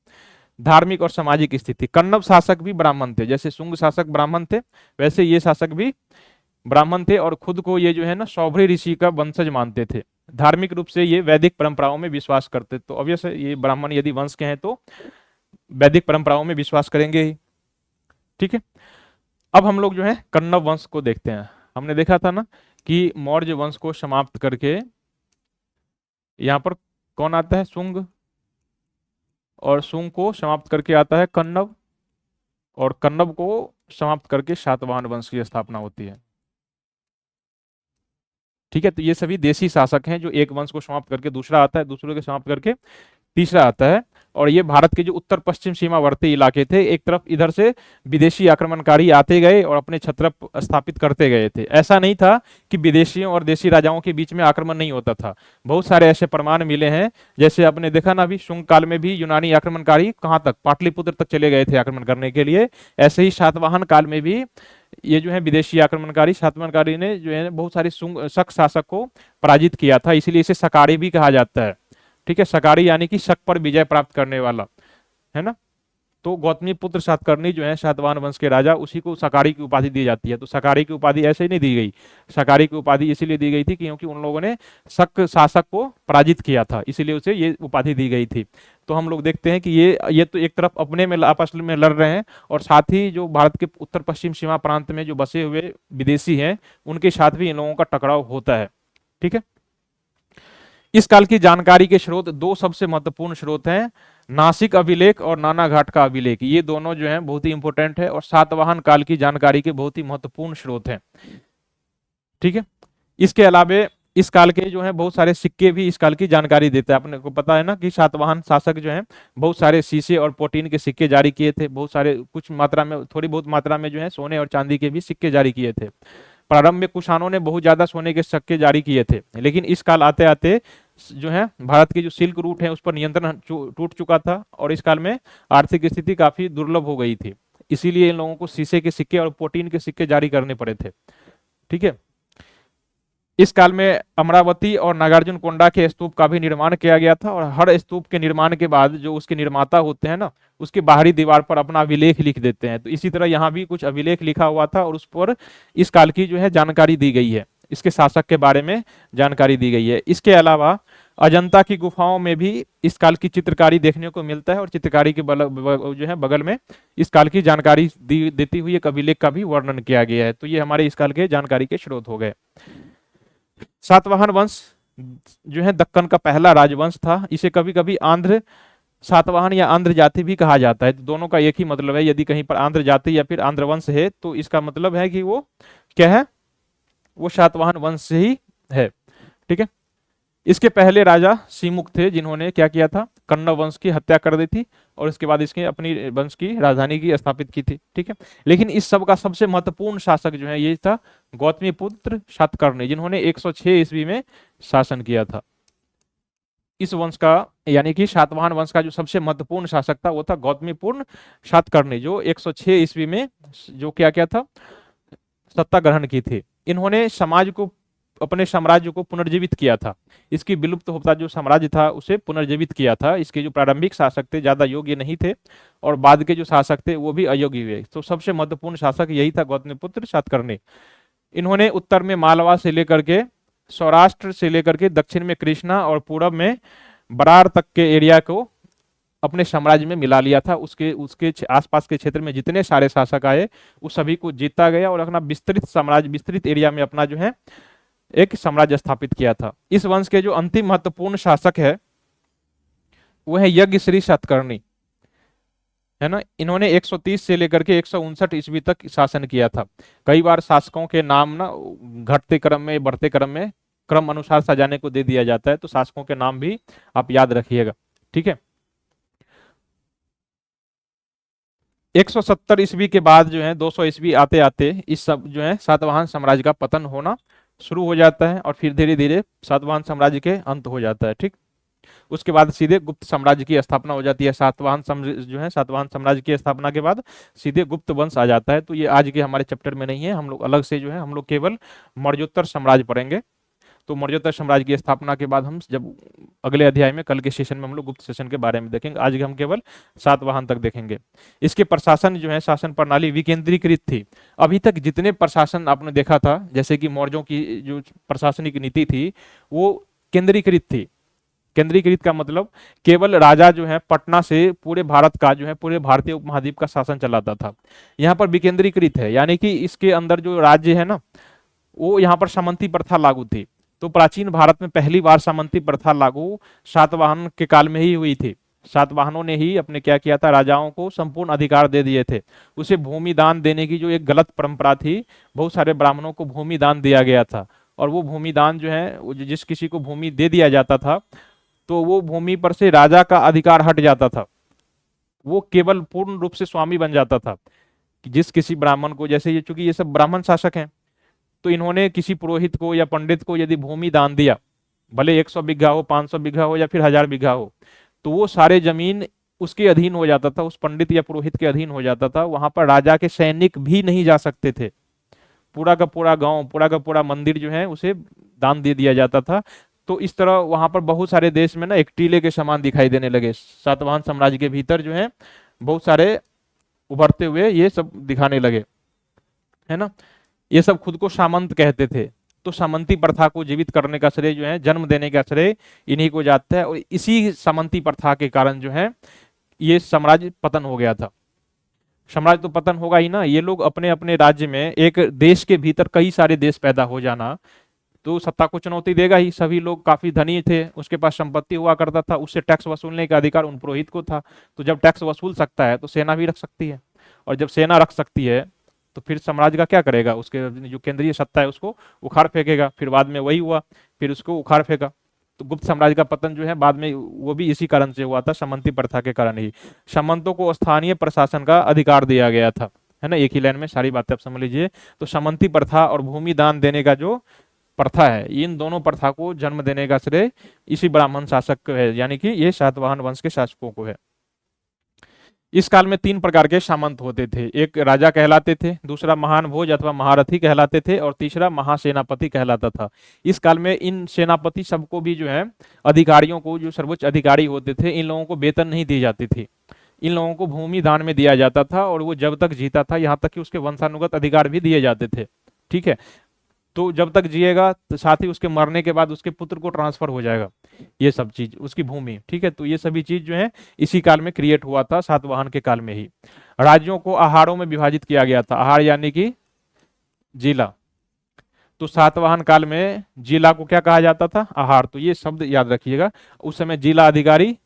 धार्मिक और सामाजिक स्थिति, कण्व शासक भी ब्राह्मण थे, जैसे शुंग शासक ब्राह्मण थे वैसे ये शासक भी ब्राह्मण थे, और खुद को ये जो है ना सौभरी ऋषि का वंशज मानते थे। धार्मिक रूप से ये वैदिक परंपराओं में विश्वास करते, तो ऑब्वियस ये ब्राह्मण यदि वंश के हैं तो वैदिक परंपराओं में विश्वास करेंगे ही। ठीक है, अब हम लोग जो है कण्व वंश को देखते हैं। हमने देखा था ना कि मौर्य वंश को समाप्त करके यहाँ पर कौन आता है? शुंग, और शुंग को समाप्त करके आता है कण्व, और कण्व को समाप्त करके सातवाहन वंश की स्थापना होती है। ठीक है, तो ये सभी देशी शासक हैं, जो एक वंश को समाप्त करके दूसरा आता है, दूसरे को समाप्त करके तीसरा आता है। और ये भारत के जो उत्तर पश्चिम सीमावर्ती इलाके थे, एक तरफ इधर से विदेशी आक्रमणकारी आते गए और अपने छत्र स्थापित करते गए थे। ऐसा नहीं था कि विदेशियों और देशी राजाओं के बीच में आक्रमण नहीं होता था। बहुत सारे ऐसे प्रमाण मिले हैं, जैसे आपने देखा ना अभी शुंग काल में भी यूनानी आक्रमणकारी कहाँ तक? पाटलिपुत्र तक चले गए थे आक्रमण करने के लिए। ऐसे ही सातवाहन काल में भी ये जो है विदेशी आक्रमणकारी, सातवाहनकारी ने जो है बहुत सारे शक शासक को पराजित किया था, इसीलिए इसे सकारी भी कहा जाता है। ठीक है, सकारी यानी कि शक पर विजय प्राप्त करने वाला, है ना। तो गौतमी पुत्र सातकर्णी जो है सातवाहन वंश के राजा, उसी को सकारी की उपाधि दी जाती है। तो सकारी की उपाधि ऐसे ही नहीं दी गई, सकारी की उपाधि इसीलिए दी गई थी क्योंकि उन लोगों ने शक शासक को पराजित किया था, इसीलिए उसे ये उपाधि दी गई थी। तो हम लोग देखते हैं कि ये तो एक तरफ अपने में आपस में लड़ रहे हैं, और साथ ही जो भारत के उत्तर पश्चिम सीमा प्रांत में जो बसे हुए विदेशी हैं उनके साथ भी इन लोगों का टकराव होता है। ठीक है, इस काल की जानकारी के स्रोत दो सबसे महत्वपूर्ण स्रोत हैं, नासिक अभिलेख और नानाघाट का अभिलेख। ये दोनों जो हैं बहुत ही इंपॉर्टेंट है और सातवाहन काल की जानकारी के बहुत ही महत्वपूर्ण स्रोत हैं। ठीक है, इसके अलावे इस काल के जो है बहुत सारे सिक्के भी इस काल की जानकारी देते हैं। अपने को पता है ना कि सातवाहन शासक जो है बहुत सारे शीशे और प्रोटीन के सिक्के जारी किए थे, बहुत सारे, कुछ मात्रा में, थोड़ी बहुत मात्रा में जो है सोने और चांदी के भी सिक्के जारी किए थे। प्रारंभ में कुषाणों ने बहुत ज्यादा सोने के सिक्के जारी किए थे, लेकिन इस काल आते आते जो है भारत की जो सिल्क रूट है उस पर नियंत्रण टूट चुका था, और इस काल में आर्थिक स्थिति काफी दुर्लभ हो गई थी, इसीलिए इन लोगों को शीशे के सिक्के और प्रोटीन के सिक्के जारी करने पड़े थे। ठीक है, इस काल में अमरावती और नागार्जुन कोंडा के स्तूप का भी निर्माण किया गया था, और हर स्तूप के निर्माण के बाद जो उसके निर्माता होते हैं ना, उसके बाहरी दीवार पर अपना अभिलेख लिख देते हैं। तो इसी तरह यहाँ भी कुछ अभिलेख लिखा हुआ था, और उस पर इस काल की जो है जानकारी दी गई है, इसके शासक के बारे में जानकारी दी गई है। इसके अलावा अजंता की गुफाओं में भी इस काल की चित्रकारी देखने को मिलता है, और चित्रकारी के जो है बगल में इस काल की जानकारी देती हुई एक अभिलेख का भी वर्णन किया गया है। तो ये हमारे इस काल के जानकारी के स्रोत हो गए। सातवाहन वंश जो है दक्कन का पहला राजवंश था। इसे कभी कभी आंध्र सातवाहन या आंध्र जाति भी कहा जाता है। तो दोनों का एक ही मतलब है, यदि कहीं पर आंध्र जाति या फिर आंध्र वंश है तो इसका मतलब है कि वो क्या है? वो सातवाहन वंश से ही है। ठीक है, इसके पहले राजा सिमुक थे, जिन्होंने क्या किया था? कण्व वंश की हत्या कर दी थी, और इसके बाद इसके अपनी वंश की राजधानी की स्थापित की थी। ठीक है, लेकिन इस सब का सबसे महत्वपूर्ण शासक जो है ये था गौतमी पुत्र सातकर्णी, जिन्होंने 106 ईस्वी में शासन किया था। इस वंश का यानी कि सातवाहन वंश का जो सबसे महत्वपूर्ण शासक था वो था गौतमीपुत्र सातकर्णी, जो 106 ईस्वी में जो क्या क्या था? सत्ता ग्रहण की थी। इन्होंने समाज को अपने साम्राज्य को पुनर्जीवित किया था। इसकी विलुप्त होता जो साम्राज्य था उसे पुनर्जीवित किया था। इसके जो प्रारंभिक शासक थे ज्यादा योग्य नहीं थे और बाद के जो शासक थे वो भी अयोग्य हुए। तो सबसे महत्वपूर्ण शासक यही था गौतमीपुत्र सातकर्णी। इन्होंने उत्तर में मालवा से लेकर के सौराष्ट्र से लेकर के दक्षिण में कृष्णा और पूरब में बरार तक के एरिया को अपने साम्राज्य में मिला लिया था। उसके उसके आसपास के क्षेत्र में जितने सारे शासक आए उस सभी को जीता गया और अपना विस्तृत साम्राज्य विस्तृत एरिया में अपना जो है एक साम्राज्य स्थापित किया था। इस वंश के जो अंतिम महत्वपूर्ण शासक है वो है यज्ञश्री सातकर्णी, है ना। इन्होंने 130 से लेकर के 159 ईस्वी तक शासन किया था। कई बार शासकों के नाम ना घटते क्रम में बढ़ते क्रम में क्रम अनुसार सजाने को दे दिया जाता है, तो शासकों के नाम भी आप याद रखिएगा, ठीक है। 170 ईस्वी के बाद जो है 200 ईस्वी आते आते इस सब जो है सातवाहन साम्राज्य का पतन होना शुरू हो जाता है और फिर धीरे धीरे सातवाहन साम्राज्य के अंत हो जाता है, ठीक। उसके बाद सीधे गुप्त साम्राज्य की स्थापना हो जाती है। सातवाहन जो है सातवाहन साम्राज्य की स्थापना के बाद सीधे गुप्त वंश आ जाता है। तो ये आज के हमारे चैप्टर में नहीं है, हम लोग अलग से जो है हम लोग केवल मौर्योत्तर साम्राज्य पढ़ेंगे। तो मौर्योत्तर साम्राज्य की स्थापना के बाद हम जब अगले अध्याय में कल के सेशन में हम लोग गुप्त सेशन के बारे में देखेंगे। आज हम केवल सातवाहन तक देखेंगे। इसके प्रशासन जो है शासन प्रणाली विकेंद्रीकृत थी। अभी तक जितने प्रशासन आपने देखा था जैसे कि मौर्यों की जो प्रशासनिक नीति थी वो केंद्रीकृत थी। केंद्रीकृत का मतलब केवल राजा जो है पटना से पूरे भारत का जो है पूरे भारतीय उपमहाद्वीप का शासन चलाता था। यहाँ पर विकेंद्रीकृत है यानी कि इसके अंदर जो राज्य है ना वो यहाँ पर सामंती प्रथा लागू थी। तो प्राचीन भारत में पहली बार सामंती प्रथा लागू सातवाहन के काल में ही हुई थी। सातवाहनों ने ही अपने क्या किया था, राजाओं को संपूर्ण अधिकार दे दिए थे। उसे भूमि दान देने की जो एक गलत परंपरा थी, बहुत सारे ब्राह्मणों को भूमि दान दिया गया था और वो भूमि दान जो है जिस किसी को भूमि दे दिया जाता था तो वो भूमि पर से राजा का अधिकार हट जाता था, वो केवल पूर्ण रूप से स्वामी बन जाता था। कि जिस किसी ब्राह्मण को, जैसे ये चूंकि ये सब ब्राह्मण शासक हैं तो इन्होंने किसी पुरोहित को या पंडित को यदि भूमि दान दिया, भले 100 बीघा हो 500 बीघा हो या फिर 1000 बीघा हो, तो वो सारे जमीन उसके अधीन हो जाता था, उस पंडित या पुरोहित के अधीन हो जाता था। वहां पर राजा के सैनिक भी नहीं जा सकते थे। पूरा का पूरा गांव पूरा का पूरा मंदिर जो है उसे दान दे दिया जाता था। तो इस तरह वहां पर बहुत सारे देश में ना एक टीले के समान दिखाई देने लगे। सातवाहन साम्राज्य के भीतर जो है बहुत सारे उभरते हुए ये सब दिखाने लगे, है ना। ये सब खुद को सामंत कहते थे। तो सामंती प्रथा को जीवित करने का श्रेय जो है, जन्म देने का श्रेय इन्हीं को जाता है। और इसी सामंती प्रथा के कारण जो है ये साम्राज्य पतन हो गया था। साम्राज्य तो पतन होगा ही ना, ये लोग अपने अपने राज्य में एक देश के भीतर कई सारे देश पैदा हो जाना तो सत्ता को चुनौती देगा ही। सभी लोग काफी धनी थे, उसके पास संपत्ति हुआ करता था, उससे टैक्स वसूलने का अधिकार उन पुरोहित को था। तो जब टैक्स वसूल सकता है तो सेना भी रख सकती है, और जब सेना रख सकती है तो फिर साम्राज्य का क्या करेगा, उसके जो केंद्रीय सत्ता है उसको उखाड़ फेंकेगा। फिर बाद में वही हुआ, फिर उसको उखाड़ फेंका। तो गुप्त साम्राज्य का पतन जो है बाद में वो भी इसी कारण से हुआ था, सामंती प्रथा के कारण ही। सामंतों को स्थानीय प्रशासन का अधिकार दिया गया था, है ना। एक ही लाइन में सारी बातें आप समझ लीजिए। तो सामंती प्रथा और भूमि दान देने का जो प्रथा है, इन दोनों प्रथा को जन्म देने का श्रेय इसी ब्राह्मण शासक को है, यानी कि ये सातवाहन वंश के शासकों को है। इस काल में 3 प्रकार के सामंत होते थे। एक राजा कहलाते थे, दूसरा महान भोज अथवा महारथी कहलाते थे, और तीसरा महासेनापति कहलाता था। इस काल में इन सेनापति सबको भी जो है अधिकारियों को, जो सर्वोच्च अधिकारी होते थे, इन लोगों को वेतन नहीं दी जाती थी। इन लोगों को भूमि दान में दिया जाता था और वो जब तक जीता था, यहाँ तक कि उसके वंशानुगत अधिकार भी दिए जाते थे, ठीक है। तो जब तक जिएगा तो साथ ही उसके मरने के बाद उसके पुत्र को ट्रांसफर हो जाएगा ये सब चीज, उसकी भूमि, ठीक है। तो ये सभी चीज जो है इसी काल में क्रिएट हुआ था, सातवाहन के काल में ही। राज्यों को आहारों में विभाजित किया गया था। आहार यानी कि जिला। तो सातवाहन काल में जिला को क्या कहा जाता था, आहार। तो ये शब्द याद रखिएगा। उस समय जिला अधिकारी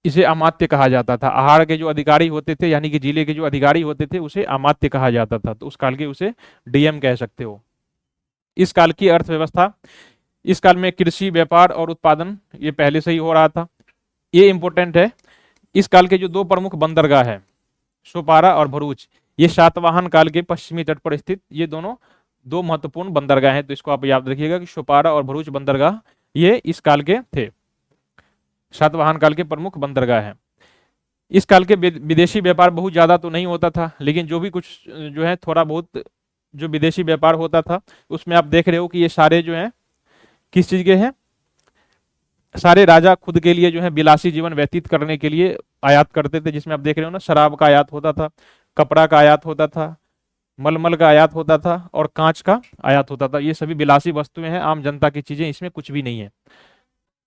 इसे अमात्य कहा जाता था। आहार के जो अधिकारी होते थे यानी कि जिले के जो अधिकारी होते थे उसे अमात्य कहा जाता था। तो उस काल के उसे डीएम कह सकते हो। इस काल की अर्थव्यवस्था, इस काल में कृषि, व्यापार और उत्पादन ये पहले से ही हो रहा था। ये इंपॉर्टेंट है। इस काल के जो 2 प्रमुख बंदरगाह है, सोपारा और भरूच, ये सातवाहन काल के पश्चिमी तट पर स्थित ये दोनों 2 महत्वपूर्ण बंदरगाह हैं। तो इसको आप याद रखिएगा कि सोपारा और भरूच बंदरगाह ये इस काल के थे, सातवाहन काल के प्रमुख बंदरगाह हैं। इस काल के विदेशी व्यापार बहुत ज्यादा तो नहीं होता था, लेकिन जो भी कुछ जो है थोड़ा बहुत जो विदेशी व्यापार होता था उसमें आप देख रहे हो कि ये सारे जो हैं किस चीज के हैं, सारे राजा खुद के लिए जो है विलासी जीवन व्यतीत करने के लिए आयात करते थे, जिसमें आप देख रहे हो ना, शराब का आयात होता था, कपड़ा का आयात होता था, मलमल का आयात होता था और कांच का आयात होता था। ये सभी विलासी वस्तुएं हैं, आम जनता की चीजें, इसमें कुछ भी नहीं है।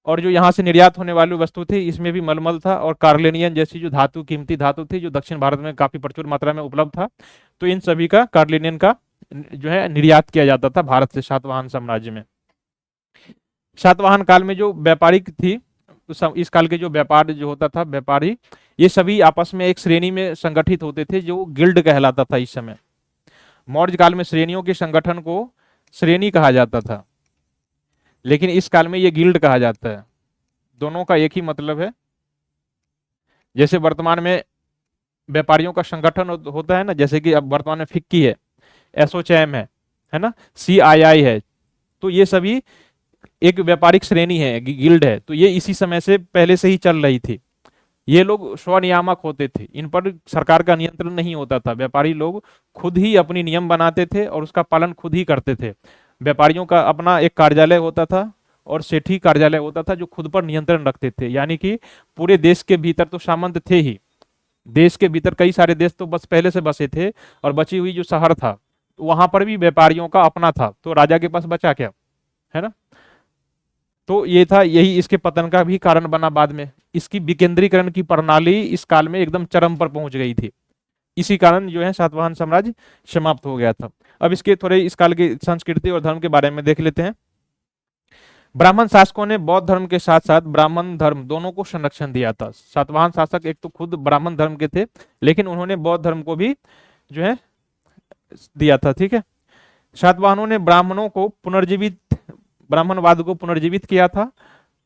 और जो यहाँ से निर्यात होने वाली वस्तु थी इसमें भी मलमल था और कार्लेनियन जैसी जो धातु, कीमती धातु थी, जो दक्षिण भारत में काफी प्रचुर मात्रा में उपलब्ध था। तो इन सभी का, कार्लेनियन का जो है निर्यात किया जाता था भारत से सातवाहन साम्राज्य में। सातवाहन काल में जो व्यापारिक थी, इस काल के जो व्यापार जो होता था, व्यापारी, ये सभी आपस में एक श्रेणी में संगठित होते थे जो गिल्ड कहलाता था। इस समय मौर्य काल में श्रेणियों के संगठन को श्रेणी कहा जाता था, लेकिन इस काल में ये गिल्ड कहा जाता है। दोनों का एक ही मतलब है। जैसे वर्तमान में व्यापारियों का संगठन होता है ना, जैसे कि अब वर्तमान में फिक्की है, एसोचैम है ना, सीआईआई है, तो ये सभी एक व्यापारिक श्रेणी है, गिल्ड है। तो ये इसी समय से पहले से ही चल रही थी। ये लोग स्वनियामक होते थे, इन पर सरकार का नियंत्रण नहीं होता था। व्यापारी लोग खुद ही अपनी नियम बनाते थे और उसका पालन खुद ही करते थे। व्यापारियों का अपना एक कार्यालय होता था और सेठी कार्यालय होता था जो खुद पर नियंत्रण रखते थे। यानी कि पूरे देश के भीतर तो सामंत थे ही, देश के भीतर कई सारे देश तो बस पहले से बसे थे, और बची हुई जो शहर था वहां पर भी व्यापारियों का अपना था, तो राजा के पास बचा क्या, है ना। तो ये था, यही इसके पतन का भी कारण बना बाद में। इसकी विकेंद्रीकरण की प्रणाली इस काल में एकदम चरम पर पहुंच गई थी, इसी कारण जो है सातवाहन साम्राज्य समाप्त हो गया था। अब इसके थोड़े इस काल की संस्कृति और धर्म के बारे में देख लेते हैं। ब्राह्मण शासकों ने बौद्ध धर्म के साथ साथ ब्राह्मण धर्म दोनों को संरक्षण दिया था। सातवाहन शासक एक तो खुद ब्राह्मण धर्म के थे, लेकिन उन्होंने बौद्ध धर्म को भी जो है दिया था। ठीक है, सातवाहनों ने ब्राह्मणों को पुनर्जीवित, ब्राह्मणवाद को पुनर्जीवित किया था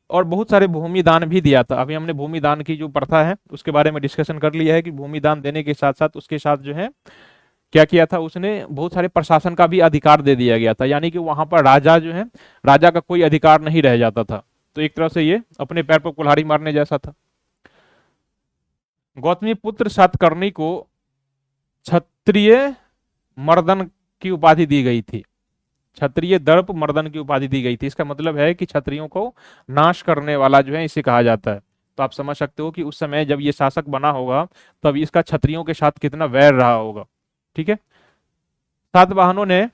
और बहुत सारे भूमि दान भी दिया था। अभी हमने भूमि दान की जो प्रथा है उसके बारे में डिस्कशन कर लिया है कि भूमि दान देने के साथ साथ उसके साथ जो है क्या किया था, उसने बहुत सारे प्रशासन का भी अधिकार दे दिया गया था। यानी कि वहां पर राजा जो है, राजा का कोई अधिकार नहीं रह जाता था। तो एक तरह से ये अपने पैर पर कुल्हाड़ी मारने जैसा था। गौतमी पुत्र सातकर्णी को क्षत्रिय मर्दन की उपाधि दी गई थी। क्षत्रिय दर्प मर्दन की उपाधि दी गई थी। इसका मतलब है कि क्षत्रियों को नाश करने वाला जो है इसे कहा जाता है। तो आप समझ सकते हो कि उस समय जब ये शासक बना होगा तब इसका क्षत्रियों के साथ कितना वैर रहा होगा। ठीक है, सातवाहनों ने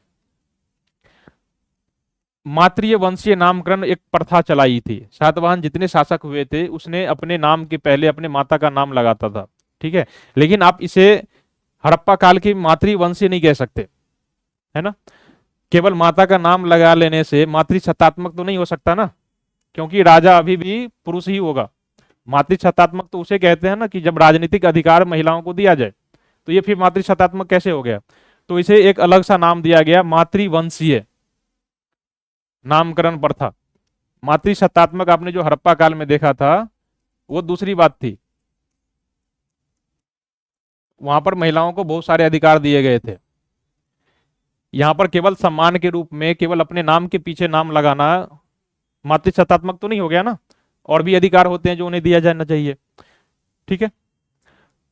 मातृय वंशीय नामकरण एक प्रथा चलाई थी। सातवाहन जितने शासक हुए थे उसने अपने नाम के पहले अपने माता का नाम लगाता था। ठीक है, लेकिन आप इसे हड़प्पा काल की मातृवंशीय नहीं कह सकते, है ना। केवल माता का नाम लगा लेने से मातृसत्तात्मक तो नहीं हो सकता ना, क्योंकि राजा अभी भी पुरुष ही होगा। मातृसत्तात्मक तो उसे कहते हैं ना कि जब राजनीतिक अधिकार महिलाओं को दिया जाए, तो ये फिर मातृसत्तात्मक कैसे हो गया। तो इसे एक अलग सा नाम दिया गया, मातृवंशीय नामकरण प्रथा। मातृसत्तात्मक आपने जो हड़प्पा काल में देखा था वो दूसरी बात थी, वहां पर महिलाओं को बहुत सारे अधिकार दिए गए थे। यहां पर केवल सम्मान के रूप में केवल अपने नाम के पीछे नाम लगाना मातृसत्तात्मक तो नहीं हो गया ना, और भी अधिकार होते हैं जो उन्हें दिया जाना चाहिए। ठीक है,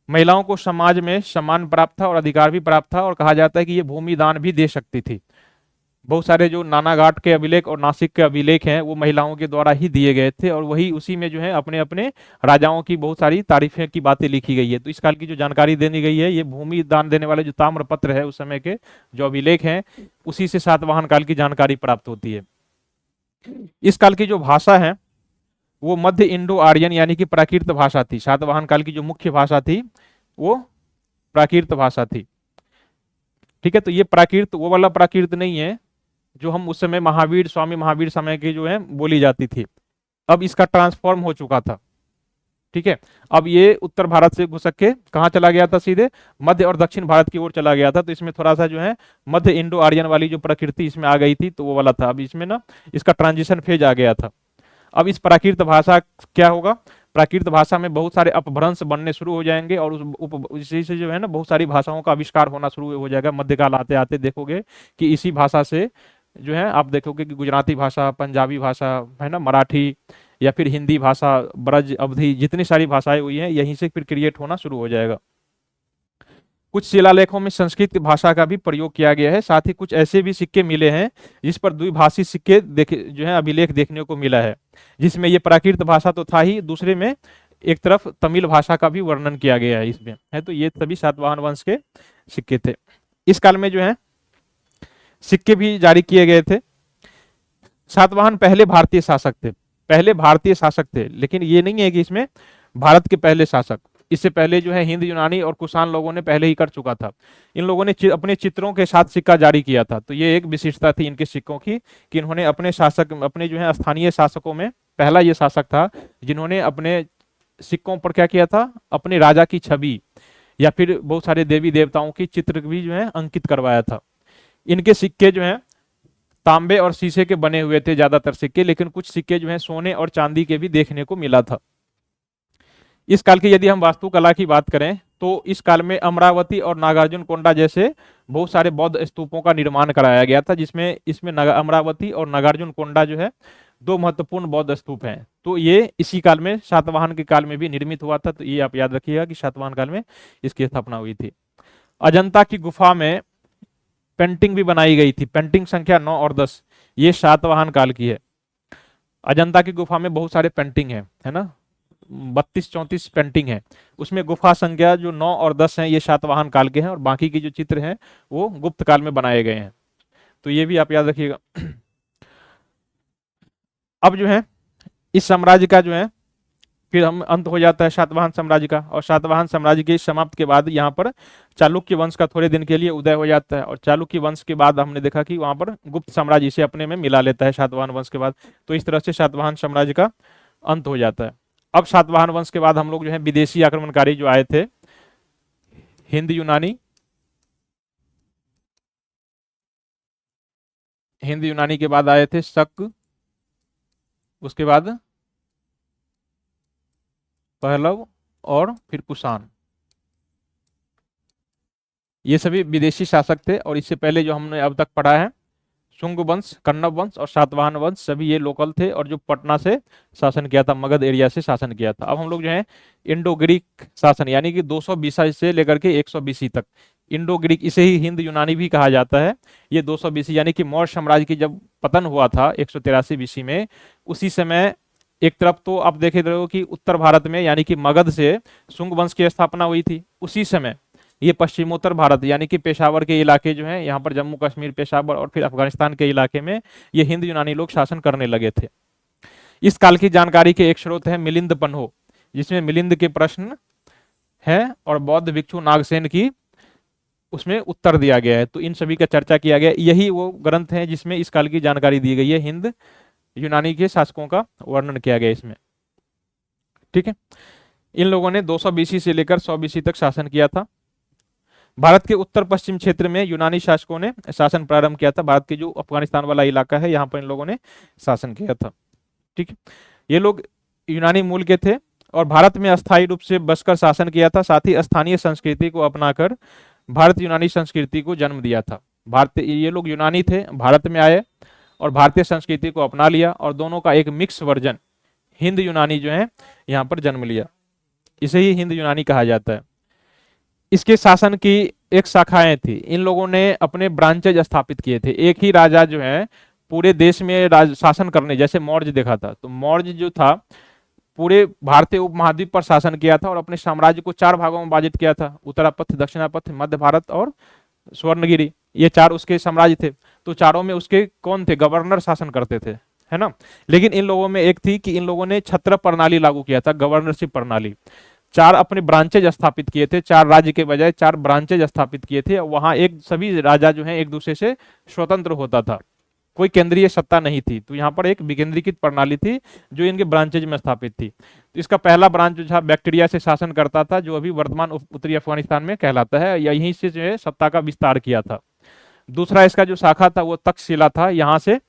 महिलाओं को समाज में सम्मान प्राप्त था और अधिकार भी प्राप्त था, और कहा जाता है कि ये भूमि दान भी दे सकती थी। बहुत सारे जो नानाघाट के अभिलेख और नासिक के अभिलेख हैं वो महिलाओं के द्वारा ही दिए गए थे, और वही उसी में जो है अपने अपने राजाओं की बहुत सारी तारीफें की बातें लिखी गई है। तो इस काल की जो जानकारी देनी गई है, ये भूमि दान देने वाले जो ताम्र पत्र है उस समय के जो अभिलेख हैं उसी से सातवाहन काल की जानकारी प्राप्त होती है। इस काल की जो भाषा है वो मध्य इंडो आर्यन यानी कि प्राकृत भाषा थी। सातवाहन काल की जो मुख्य भाषा थी वो प्राकृत भाषा थी। ठीक है, तो ये प्राकृत वो वाला प्राकृत नहीं है जो हम उस समय महावीर, स्वामी महावीर समय की जो है बोली जाती थी। अब इसका ट्रांसफॉर्म हो चुका था। ठीक है, अब ये उत्तर भारत से घुसक के कहाँ चला गया था, सीधे मध्य और दक्षिण भारत की ओर चला गया था। तो इसमें थोड़ा सा जो है मध्य इंडो आर्यन वाली जो प्रकृति इसमें आ गई थी, तो वो वाला था। अब इसमें ना इसका ट्रांजिशन फेज आ गया था। अब इस प्राकृत भाषा क्या होगा, प्राकृत भाषा में बहुत सारे अपभ्रंश बनने शुरू हो जाएंगे, और इसी से जो है ना बहुत सारी भाषाओं का आविष्कार होना शुरू हो जाएगा। मध्यकाल आते आते देखोगे कि इसी भाषा से जो है आप देखोगे कि गुजराती भाषा, पंजाबी भाषा, है ना, मराठी या फिर हिंदी भाषा, ब्रज, अवधी, जितनी सारी भाषाएं हुई हैं यहीं से फिर क्रिएट होना शुरू हो जाएगा। कुछ शिलालेखों में संस्कृत भाषा का भी प्रयोग किया गया है। साथ ही कुछ ऐसे भी सिक्के मिले हैं जिस पर द्विभाषी सिक्के देखे जो है अभिलेख देखने को मिला है, जिसमें ये प्राकृत भाषा तो था ही, दूसरे में एक तरफ तमिल भाषा का भी वर्णन किया गया है इसमें, है। तो ये सभी सातवाहन वंश के सिक्के थे। इस काल में जो है सिक्के भी जारी किए गए थे। सातवाहन पहले भारतीय शासक थे, पहले भारतीय शासक थे, लेकिन ये नहीं है कि इसमें भारत के पहले शासक। इससे पहले जो है हिंद यूनानी और कुषाण लोगों ने पहले ही कर चुका था। इन लोगों ने अपने चित्रों के साथ सिक्का जारी किया था। तो ये एक विशिष्टता थी इनके सिक्कों की कि इन्होंने अपने शासक, अपने जो है स्थानीय शासकों में पहला ये शासक था जिन्होंने अपने सिक्कों पर क्या किया था, अपने राजा की छवि या फिर बहुत सारे देवी देवताओं की चित्र भी जो है अंकित करवाया था। इनके सिक्के जो हैं तांबे और शीशे के बने हुए थे ज्यादातर सिक्के, लेकिन कुछ सिक्के जो हैं सोने और चांदी के भी देखने को मिला था। इस काल की यदि हम वास्तुकला की बात करें तो इस काल में अमरावती और नागार्जुन कोंडा जैसे बहुत सारे बौद्ध स्तूपों का निर्माण कराया गया था, जिसमें इसमें अमरावती और नागार्जुन कोंडा जो है दो महत्वपूर्ण बौद्ध स्तूप हैं। तो ये इसी काल में सातवाहन के काल में भी निर्मित हुआ था। तो ये आप याद रखिएगा कि सातवाहन काल में इसकी स्थापना हुई थी। अजंता की गुफा में पेंटिंग भी बनाई गई थी, पेंटिंग संख्या 9 और 10, ये सातवाहन काल की है। अजंता की गुफा में बहुत सारे पेंटिंग है ना, 32-34 पेंटिंग है। उसमें गुफा संख्या जो 9 और 10 हैं ये सातवाहन काल के हैं, और बाकी की जो चित्र हैं वो गुप्त काल में बनाए गए हैं। तो ये भी आप याद रखिएगा। अब जो है इस साम्राज्य का जो है फिर हम अंत हो जाता है सातवाहन साम्राज्य का, और सातवाहन साम्राज्य के समाप्त के बाद यहाँ पर चालुक्य वंश का थोड़े दिन के लिए उदय हो जाता है। और चालुक्य वंश के बाद हमने देखा कि वहां पर गुप्त साम्राज्य इसे अपने में मिला लेता है सातवाहन वंश के बाद। तो इस तरह से सातवाहन साम्राज्य का अंत हो जाता है। अब सातवाहन वंश के बाद हम लोग जो है विदेशी आक्रमणकारी जो आए थे, हिंद यूनानी, हिंद यूनानी के बाद आए थे शक, उसके बाद पहलव और फिर कुषाण। ये सभी विदेशी शासक थे। और इससे पहले जो हमने अब तक पढ़ा है शुंग वंश, कण्व वंश और सातवाहन वंश, सभी ये लोकल थे और जो पटना से शासन किया था, मगध एरिया से शासन किया था। अब हम लोग जो है इंडो ग्रीक शासन यानी कि 200 बीसी से लेकर के 100 बीसी तक, इंडो ग्रीक, इसे ही हिंद यूनानी भी कहा जाता है। ये 200 बीसी यानी कि मौर्य साम्राज्य की जब पतन हुआ था 183 बीसी में, उसी समय एक तरफ तो आप देख रहे हो कि उत्तर भारत में यानी कि मगध से शुंग वंश की स्थापना हुई थी। उसी समय ये पश्चिमोत्तर भारत यानी कि पेशावर के इलाके जो हैं, यहाँ पर जम्मू कश्मीर, पेशावर और फिर अफगानिस्तान के इलाके में ये हिंद यूनानी लोग शासन करने लगे थे। इस काल की जानकारी के एक स्रोत है मिलिंद पन्हो, जिसमें मिलिंद के प्रश्न है और बौद्ध भिक्षु नागसेन की उसमें उत्तर दिया गया है। तो इन सभी का चर्चा किया गया। यही वो ग्रंथ है जिसमें इस काल की जानकारी दी गई है, हिंद यूनानी के शासकों का वर्णन किया गया इसमें। ठीक है, इन लोगों ने 200 बीसी से लेकर 100 बीसी तक शासन किया था। भारत के उत्तर पश्चिम क्षेत्र में यूनानी शासकों ने शासन प्रारंभ किया था। भारत के जो अफगानिस्तान वाला इलाका है यहाँ पर इन लोगों ने शासन किया था। ठीक है, ये लोग यूनानी मूल के थे और भारत में अस्थायी रूप से बसकर शासन किया था। साथ ही स्थानीय संस्कृति को अपनाकर भारत यूनानी संस्कृति को जन्म दिया था। भारतीय, ये लोग यूनानी थे, भारत में आए और भारतीय संस्कृति को अपना लिया और दोनों का एक मिक्स वर्जन हिंद यूनानी जो है यहाँ पर जन्म लिया। इसे ही हिंद यूनानी कहा जाता है। इसके शासन की एक शाखाएं थी। इन लोगों ने अपने ब्रांचेज स्थापित किए थे। एक ही राजा जो है पूरे देश में शासन करने, जैसे मौर्य देखा था, तो मौर्य जो था पूरे भारतीय उपमहाद्वीप पर शासन किया था और अपने साम्राज्य को 4 भागों में विभाजित किया था, उत्तरापथ, दक्षिणापथ, मध्य भारत और स्वर्णगिरी। ये 4 उसके साम्राज्य थे। तो चारों में उसके कौन थे, गवर्नर शासन करते थे, है ना। लेकिन इन लोगों में एक थी कि इन लोगों ने छत्र प्रणाली लागू किया था, गवर्नरशिप प्रणाली। 4 अपने ब्रांचेज स्थापित किए थे, 4 राज्य के बजाय 4 ब्रांचेज स्थापित किए थे। वहां एक सभी राजा जो है एक दूसरे से स्वतंत्र होता था, कोई केंद्रीय सत्ता नहीं थी। तो यहाँ पर एक विकेंद्रीकृत प्रणाली थी जो इनके ब्रांचेज में स्थापित थी। तो इसका पहला ब्रांच जो था बैक्टीरिया से शासन करता था, जो अभी वर्तमान उत्तरी अफगानिस्तान में कहलाता है, या यहीं से जो है सत्ता का विस्तार किया था। दूसरा इसका जो शाखा था वो तक्षशिला था, यहाँ से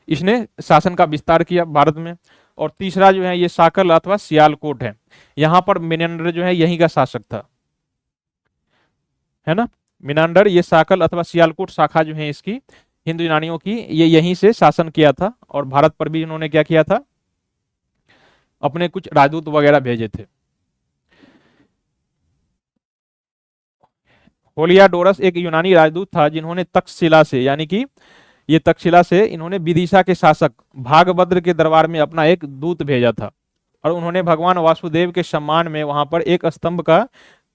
इसने शासन का विस्तार किया भारत में। और तीसरा जो है ये साकल अथवा सियालकोट है, यहाँ पर मिनांडर जो है यहीं का शासक था, है ना। मिनांडर, ये साकल अथवा सियालकोट शाखा जो है इसकी हिंदू यूनानियों की, ये यहीं से शासन किया था। और भारत पर भी इन्होंने क्या किया था, अपने कुछ राजदूत वगैरह भेजे थे। होलियाडोरस एक यूनानी राजदूत था जिन्होंने तक्षशिला से, यानी कि ये तक्षशिला से इन्होंने विदिशा के शासक भागभद्र के दरबार में अपना एक दूत भेजा था, और उन्होंने भगवान वासुदेव के सम्मान में वहां पर एक स्तंभ का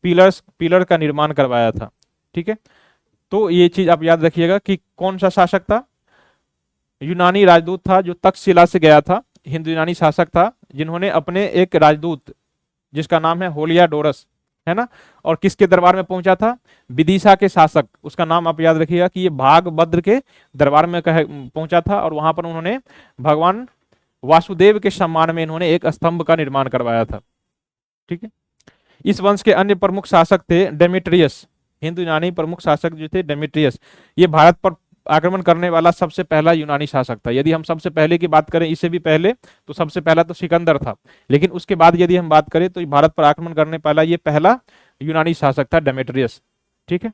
पिलर का निर्माण करवाया था। ठीक है, तो ये चीज आप याद रखिएगा कि कौन सा शासक था, यूनानी राजदूत था जो तक्षशिला से गया था, हिंदू यूनानी शासक था जिन्होंने अपने एक राजदूत जिसका नाम है होलियाडोरस, है ना, और किसके दरबार में पहुंचा था, विदिशा के शासक, उसका नाम आप याद रखिएगा कि ये भागभद्र के दरबार में पहुंचा था, और वहां पर उन्होंने भगवान वासुदेव के सम्मान में इन्होंने एक स्तंभ का निर्माण करवाया था। ठीक है, इस वंश के अन्य प्रमुख शासक थे डेमेट्रियस, हिंदू यूनानी प्रमुख शासक जो थे डेमेट्रियस, ये भारत पर आक्रमण करने वाला सबसे पहला यूनानी शासक था। यदि हम सबसे पहले की बात करें, इससे भी पहले, तो सबसे पहला तो सिकंदर था, लेकिन उसके बाद यदि हम बात करें तो भारत पर आक्रमण करने वाला ये पहला यूनानी शासक था डेमेट्रियस। ठीक है,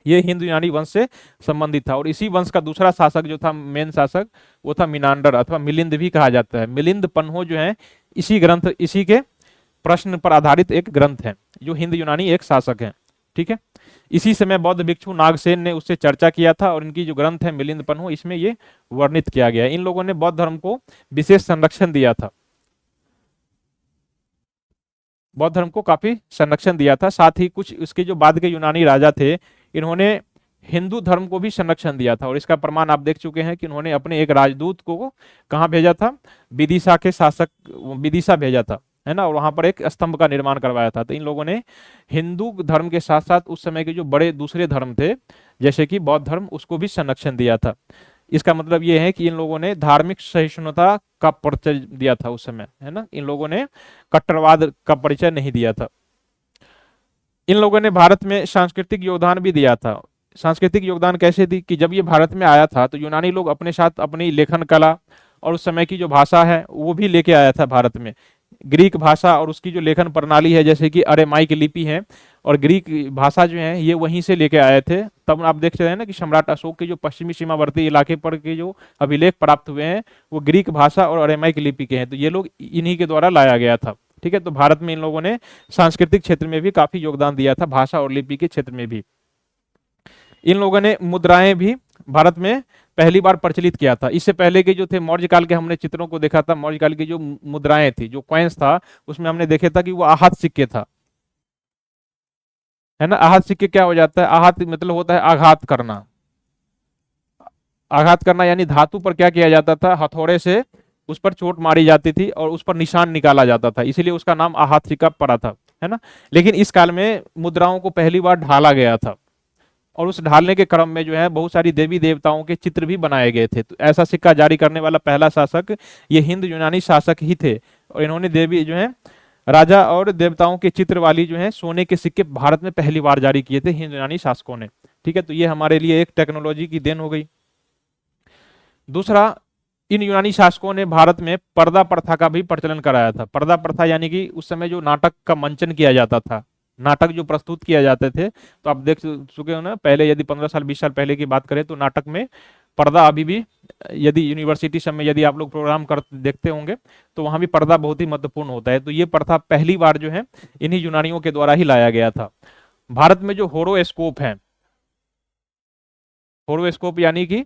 ये हिंदू यूनानी वंश से संबंधित था। और इसी वंश का दूसरा शासक जो था, मेन शासक, वो था मिनांडर अथवा मिलिंद भी कहा जाता है। मिलिंद पन्हो जो है इसी ग्रंथ, इसी के प्रश्न पर आधारित एक ग्रंथ है, जो हिंद यूनानी एक शासक है। ठीक है, इसी समय बौद्ध भिक्षु नागसेन ने उससे चर्चा किया था, और इनकी जो ग्रंथ है मिलिंद पन्हो, इसमें ये वर्णित किया गया है। इन लोगों ने बौद्ध धर्म को विशेष संरक्षण दिया था, बौद्ध धर्म को काफी संरक्षण दिया था। साथ ही कुछ उसके जो बाद के यूनानी राजा थे, इन्होंने हिंदू धर्म को भी संरक्षण दिया था, और इसका प्रमाण आप देख चुके हैं कि उन्होंने अपने एक राजदूत को कहाँ भेजा था, विदिशा के शासक विदिशा भेजा था, है ना, और वहां पर एक स्तंभ का निर्माण करवाया था। तो इन लोगों ने हिंदू धर्म के साथ साथ उस समय के जो बड़े दूसरे धर्म थे, जैसे कि बौद्ध धर्म, उसको भी संरक्षण दिया था। इसका मतलब ये है कि इन लोगों ने धार्मिक सहिष्णुता का परिचय दिया था उस समय, है ना, इन लोगों ने कट्टरवाद का परिचय नहीं दिया था। इन लोगों ने भारत में सांस्कृतिक योगदान भी दिया था। सांस्कृतिक योगदान कैसे दी कि जब ये भारत में आया था तो यूनानी लोग अपने साथ अपनी लेखन कला और उस समय की जो भाषा है वो भी लेके आया था भारत में। ग्रीक भाषा और उसकी जो लेखन प्रणाली है, जैसे कि अरेमाइक लिपि है और ग्रीक भाषा जो है, ये वहीं से लेके आए थे। तब आप देख रहे हैं ना कि सम्राट अशोक के जो पश्चिमी सीमावर्ती इलाके पर के जो अभिलेख प्राप्त हुए हैं वो ग्रीक भाषा और अरेमाइक लिपि के हैं, तो ये लोग इन्हीं के द्वारा लाया गया था। ठीक है, तो भारत में इन लोगों ने सांस्कृतिक क्षेत्र में भी काफी योगदान दिया था, भाषा और लिपि के क्षेत्र में भी। इन लोगों ने मुद्राएं भी भारत में पहली बार प्रचलित किया था। इससे पहले के जो थे मौर्य काल के हमने चित्रों को देखा था, मौर्य काल की जो मुद्राएं थी, जो कॉइन्स था, उसमें हमने देखा था कि वो आहत सिक्के था, है ना। आहत सिक्के क्या हो जाता है, आहत मतलब होता है आघात करना। आघात करना यानी धातु पर क्या किया जाता था, हथौड़े से उस पर चोट मारी जाती थी और उस पर निशान निकाला जाता था, इसीलिए उसका नाम आहत सिक्का पड़ा था, है ना। लेकिन इस काल में मुद्राओं को पहली बार ढाला गया था, और उस ढालने के क्रम में जो है बहुत सारी देवी देवताओं के चित्र भी बनाए गए थे। तो ऐसा सिक्का जारी करने वाला पहला शासक ये हिंद यूनानी शासक ही थे, और इन्होंने देवी जो है राजा और देवताओं के चित्र वाली जो है सोने के सिक्के भारत में पहली बार जारी किए थे हिंद यूनानी शासकों ने। ठीक है, तो ये हमारे लिए एक टेक्नोलॉजी की देन हो गई। दूसरा, इन यूनानी शासकों ने भारत में पर्दा प्रथा का भी प्रचलन कराया था। पर्दा प्रथा यानी कि उस समय जो नाटक का मंचन किया जाता था, नाटक जो प्रस्तुत किया जाते थे, तो आप देख चुके हो ना, पहले यदि 15 साल 20 साल पहले की बात करें तो नाटक में पर्दा अभी भी, यदि यूनिवर्सिटी सब में यदि आप लोग प्रोग्राम कर देखते होंगे तो वहां भी पर्दा बहुत ही महत्वपूर्ण होता है। तो ये प्रथा पहली बार जो है इन्हीं यूनानियों के द्वारा ही लाया गया था। भारत में जो होरोस्कोप है, होरोस्कोप यानी कि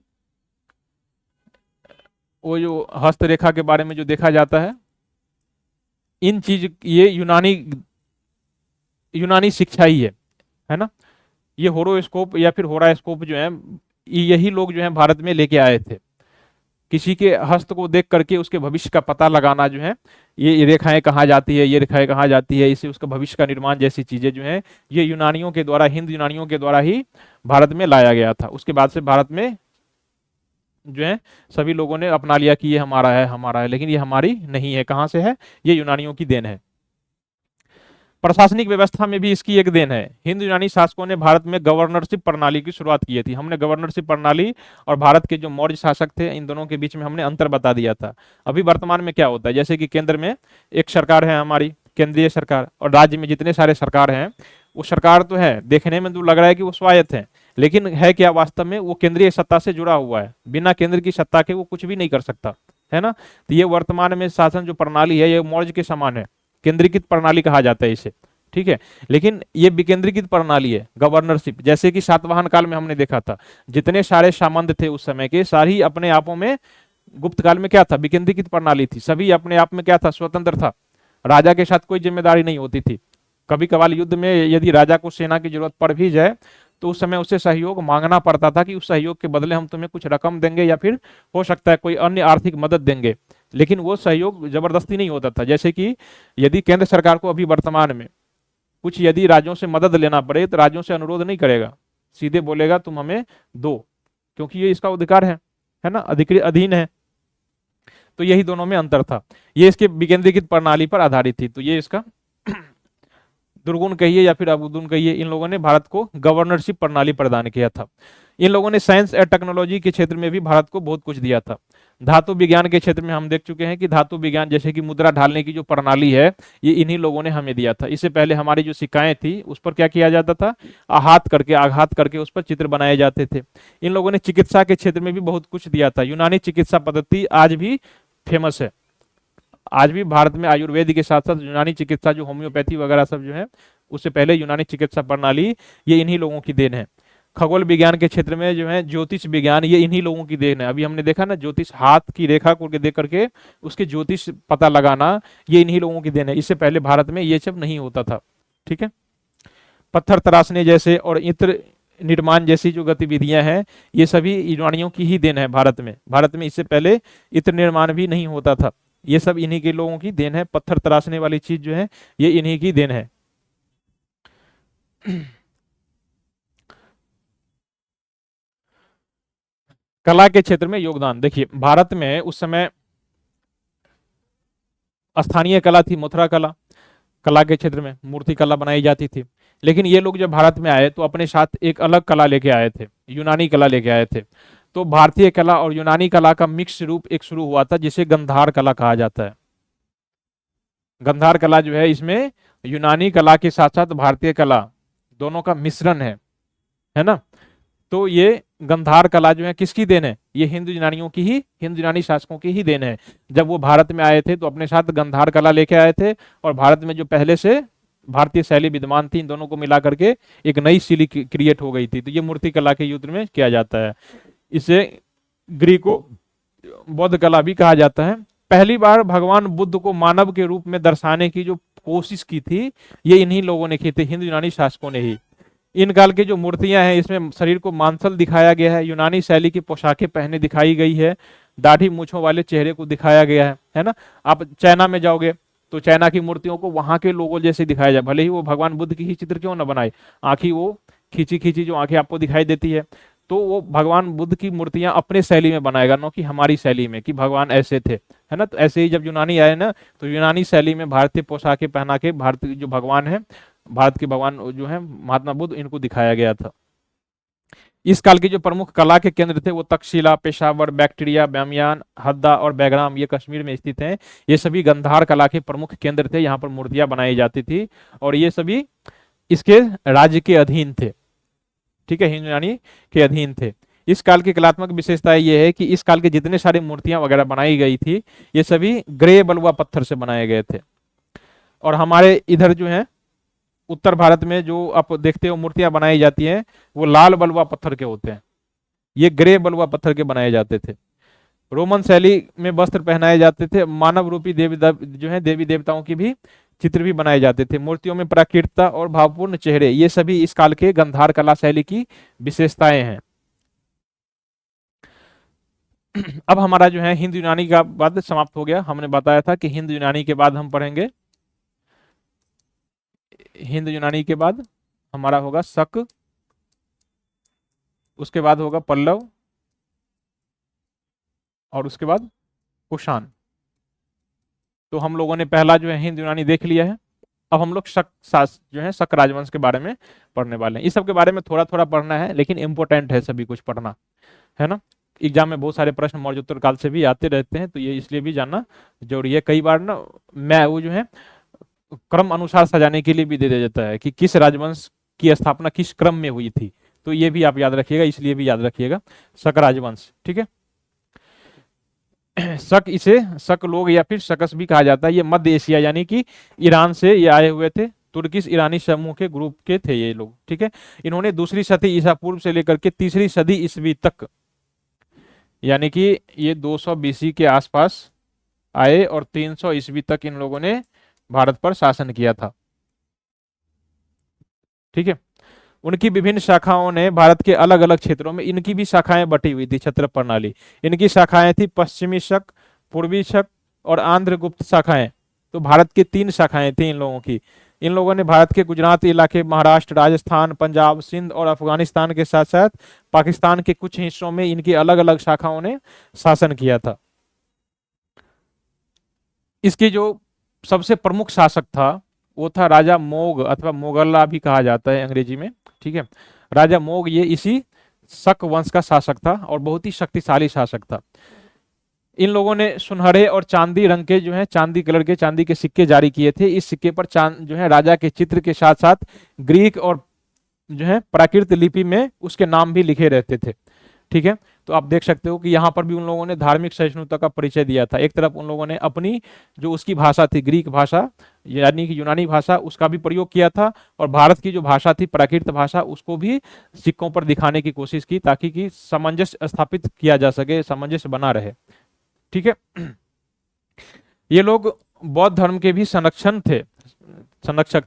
वो जो हस्तरेखा के बारे में जो देखा जाता है, इन चीज ये यूनानी शिक्षा ही है ना। ये होरोस्कोप या फिर होरास्कोप जो है, यही लोग जो है भारत में लेके आए थे। किसी के हस्त को देख करके उसके भविष्य का पता लगाना जो है, ये रेखाएं कहाँ जाती है, ये रेखाएं कहाँ जाती है, इससे उसका भविष्य का निर्माण जैसी चीजें जो है, ये यूनानियों के द्वारा, हिंद यूनानियों के द्वारा ही भारत में लाया गया था। उसके बाद से भारत में जो है सभी लोगों ने अपना लिया कि ये हमारा है, हमारा है, लेकिन ये हमारी नहीं है। कहाँ से है, ये यूनानियों की देन है। प्रशासनिक व्यवस्था में भी इसकी एक देन है। हिंद यूनानी शासकों ने भारत में गवर्नरशिप प्रणाली की शुरुआत की थी। हमने गवर्नरशिप प्रणाली और भारत के जो मौर्य शासक थे, इन दोनों के बीच में हमने अंतर बता दिया था। अभी वर्तमान में क्या होता है, जैसे कि केंद्र में एक सरकार है हमारी, केंद्रीय सरकार, और राज्य में जितने सारे सरकार हैं, वो सरकार तो है, देखने में तो लग रहा है कि वो स्वायत्त है, लेकिन है क्या वास्तव में, वो केंद्रीय सत्ता से जुड़ा हुआ है। बिना केंद्र की सत्ता के वो कुछ भी नहीं कर सकता, है ना। तो ये वर्तमान में शासन जो प्रणाली है, ये मौर्य के समान है, केंद्रीकृत प्रणाली कहा जाता है इसे। ठीक है। लेकिन ये विकेंद्रीकृत प्रणाली है, गवर्नरशिप, जैसे कि सातवाहन काल में हमने देखा था, जितने सारे सामंत थे उस समय के, सारी अपने आपों में, गुप्त काल में क्या था, विकेंद्रीकृत प्रणाली थी, सभी अपने आप में क्या था, स्वतंत्र था, राजा के साथ कोई जिम्मेदारी नहीं होती थी। कभी कभार युद्ध में यदि राजा को सेना की जरूरत पड़ भी जाए तो उस समय उससे सहयोग मांगना पड़ता था कि उस सहयोग के बदले हम तुम्हें कुछ रकम देंगे या फिर हो सकता है कोई अन्य आर्थिक मदद देंगे, लेकिन वो सहयोग जबरदस्ती नहीं होता था। जैसे कि यदि केंद्र सरकार को अभी वर्तमान में कुछ यदि राज्यों से मदद लेना पड़े तो राज्यों से अनुरोध नहीं करेगा, सीधे बोलेगा तुम हमें दो, क्योंकि ये इसका अधिकार है ना, अधिकृत अधीन है। तो यही दोनों में अंतर था, ये इसके विकेंद्रीकृत प्रणाली पर आधारित थी। तो ये इसका दुर्गुण कहिए या फिर अवगुण कहिए, इन लोगों ने भारत को गवर्नरशिप प्रणाली प्रदान किया था। इन लोगों ने साइंस और टेक्नोलॉजी के क्षेत्र में भी भारत को बहुत कुछ दिया था। धातु विज्ञान के क्षेत्र में हम देख चुके हैं कि धातु विज्ञान जैसे कि मुद्रा ढालने की जो प्रणाली है, ये इन्हीं लोगों ने हमें दिया था। इससे पहले हमारी जो सिक्काएं थी उस पर क्या किया जाता था, आघात करके उस पर चित्र बनाए जाते थे। इन लोगों ने चिकित्सा के क्षेत्र में भी बहुत कुछ दिया था। यूनानी चिकित्सा पद्धति आज भी फेमस है, आज भी भारत में आयुर्वेद के साथ साथ यूनानी चिकित्सा जो होम्योपैथी वगैरह सब जो है, उससे पहले यूनानी चिकित्सा प्रणाली ये इन्हीं लोगों की देन है। खगोल विज्ञान के क्षेत्र में जो है ज्योतिष विज्ञान, ये इन्हीं लोगों की देन है। अभी हमने देखा ना, ज्योतिष हाथ की रेखा को देख करके उसके ज्योतिष पता लगाना, ये इन्हीं लोगों की देन है। इससे पहले भारत में ये सब नहीं होता था, ठीक है। पत्थर तराशने जैसे और इत्र निर्माण जैसी जो गतिविधियां हैं, ये सभी यूनानियों की ही देन है। भारत में इससे पहले इत्र निर्माण भी नहीं होता था, ये सब इन्हीं के लोगों की देन है। पत्थर तराशने वाली चीज जो है ये इन्हीं की देन है। कला के क्षेत्र में योगदान देखिए, भारत में उस समय स्थानीय कला थी, मथुरा कला, कला के क्षेत्र में मूर्ति कला बनाई जाती थी। लेकिन ये लोग जब भारत में आए तो अपने साथ एक अलग कला लेके आए थे, यूनानी कला लेके आए थे। तो भारतीय कला और यूनानी कला का मिक्स रूप एक शुरू हुआ था, जिसे गंधार कला कहा जाता है। गंधार कला जो है, इसमें यूनानी कला के साथ साथ भारतीय कला दोनों का मिश्रण है ना। तो ये गंधार कला जो है किसकी देन है, ये हिंदू यूनानियों की ही, हिंदू यूनानी शासकों की ही देन है। जब वो भारत में आए थे तो अपने साथ गंधार कला लेके आए थे, और भारत में जो पहले से भारतीय शैली विद्यमान थी, इन दोनों को मिला करके एक नई शैली क्रिएट हो गई थी। तो ये मूर्ति कला के युद्ध में किया जाता है। इसे ग्रीको बौद्ध कला भी कहा जाता है। पहली बार भगवान बुद्ध को मानव के रूप में दर्शाने की जो कोशिश की थी, ये इन्हीं लोगों ने की थी, हिंदू यूनानी शासकों ने ही। इन काल की जो मूर्तियां हैं, इसमें शरीर को मांसल दिखाया गया है, यूनानी शैली की पोशाकें पहने दिखाई गई है, दाढ़ी मूछों वाले चेहरे को दिखाया गया है ना। आप चाइना में जाओगे तो चाइना की मूर्तियों को वहां के लोगों जैसे दिखाया जाए, भले ही वो भगवान बुद्ध की ही चित्र क्यों ना बनाए, आंखें वो खींची खींची जो आंखें आपको दिखाई देती है, तो वो भगवान बुद्ध की मूर्तियां अपने शैली में बनाएगा, ना कि हमारी शैली में कि भगवान ऐसे थे, है ना। तो ऐसे ही जब यूनानी आए ना, तो यूनानी शैली में भारतीय पोशाकें पहना के भारतीय जो भगवान है, भारत के भगवान जो है महात्मा बुद्ध, इनको दिखाया गया था। इस काल की जो प्रमुख कला के केंद्र थे वो तक्षशिला, पेशावर, बैक्टीरिया, बामियान, हद्दा और बैग्राम, ये कश्मीर में स्थित हैं। ये सभी गंधार कला के प्रमुख केंद्र थे, यहाँ पर मूर्तियां बनाई जाती थी, और ये सभी इसके राज्य के अधीन थे, ठीक है, हिंदू यूनानी के अधीन थे। इस काल की कलात्मक विशेषता ये है कि इस काल के जितने सारी मूर्तियां वगैरह बनाई गई थी, ये सभी ग्रे बलुआ पत्थर से बनाए गए थे। और हमारे इधर जो है उत्तर भारत में जो आप देखते हो मूर्तियां बनाई जाती हैं, वो लाल बलुआ पत्थर के होते हैं, ये ग्रे बलुआ पत्थर के बनाए जाते थे। रोमन शैली में वस्त्र पहनाए जाते थे। मानव रूपी देवी जो है देवी देवताओं की भी चित्र भी बनाए जाते थे। मूर्तियों में प्राकृतता और भावपूर्ण चेहरे, ये सभी इस काल के गंधार कला शैली की विशेषताएं हैं। अब हमारा जो है हिंदू यूनानी का बाद समाप्त हो गया। हमने बताया था कि हिंदू यूनानी के बाद हम पढ़ेंगे, हिंदू यूनानी के बाद हमारा होगा शक, उसके बाद होगा पल्लव, और उसके बाद कुषाण। तो हम लोगों ने पहला जो है हिंद यूनानी देख लिया है। अब हम लोग शक जो है शक राजवंश के बारे में पढ़ने वाले हैं। इस सब के बारे में थोड़ा थोड़ा पढ़ना है, लेकिन इंपॉर्टेंट है सभी कुछ पढ़ना, है ना। एग्जाम में बहुत सारे प्रश्न मौर्योत्तर काल से भी आते रहते हैं, तो ये इसलिए भी जानना जरूरी है। कई बार ना मैं वो जो है क्रम अनुसार सजाने के लिए भी दे दिया जाता है कि किस राजवंश की स्थापना किस क्रम में हुई थी, तो ये भी आप याद रखिएगा, इसलिए भी याद रखिएगा शक राजवंश, ठीक है। शक, इसे शक लोग या फिर शकस भी कहा जाता है। ये मध्य एशिया यानी कि ईरान से ये आए हुए थे, तुर्किश ईरानी समूह के ग्रुप के थे ये लोग, ठीक है। इन्होंने दूसरी सदी ईसा पूर्व से लेकर के तीसरी सदी ईसवी तक, यानी कि ये 200 बीसी के आसपास आए और 300 ईस्वी तक इन लोगों ने भारत पर शासन किया था, ठीक है। उनकी विभिन्न शाखाओं ने भारत के अलग अलग क्षेत्रों में, इनकी भी शाखाएं बटी हुई थी क्षत्र प्रणाली। इनकी शाखाएं थी पश्चिमी शक, पूर्वी शक और आंध्र गुप्त शाखाएं। तो भारत की 3 शाखाएं थी इन लोगों की। इन लोगों ने भारत के गुजरात इलाके, महाराष्ट्र, राजस्थान, पंजाब, सिंध और अफगानिस्तान के साथ साथ पाकिस्तान के कुछ हिस्सों में इनकी अलग अलग शाखाओं ने शासन किया था। इसकी जो सबसे प्रमुख शासक था वो था राजा मोग, अथवा मोगल्ला भी कहा जाता है अंग्रेजी में, ठीक है। राजा मोग ये इसी शक वंश का शासक था और बहुत ही शक्तिशाली शासक था। इन लोगों ने सुनहरे और चांदी रंग के जो है, चांदी कलर के, चांदी के सिक्के जारी किए थे। इस सिक्के पर जो है राजा के चित्र के साथ साथ ग्रीक और जो है प्राकृत लिपि में उसके नाम भी लिखे रहते थे, ठीक है। तो आप देख सकते हो कि यहाँ पर भी उन लोगों ने धार्मिक सहिष्णुता का परिचय दिया था। एक तरफ उन लोगों ने अपनी जो उसकी भाषा थी ग्रीक भाषा, यानी कि यूनानी भाषा, उसका भी प्रयोग किया था, और भारत की जो भाषा थी प्राकृत भाषा, उसको भी सिक्कों पर दिखाने की कोशिश की, ताकि कि सामंजस्य स्थापित किया जा सके, सामंजस्य बना रहे, ठीक है। ये लोग बौद्ध धर्म के भी संरक्षक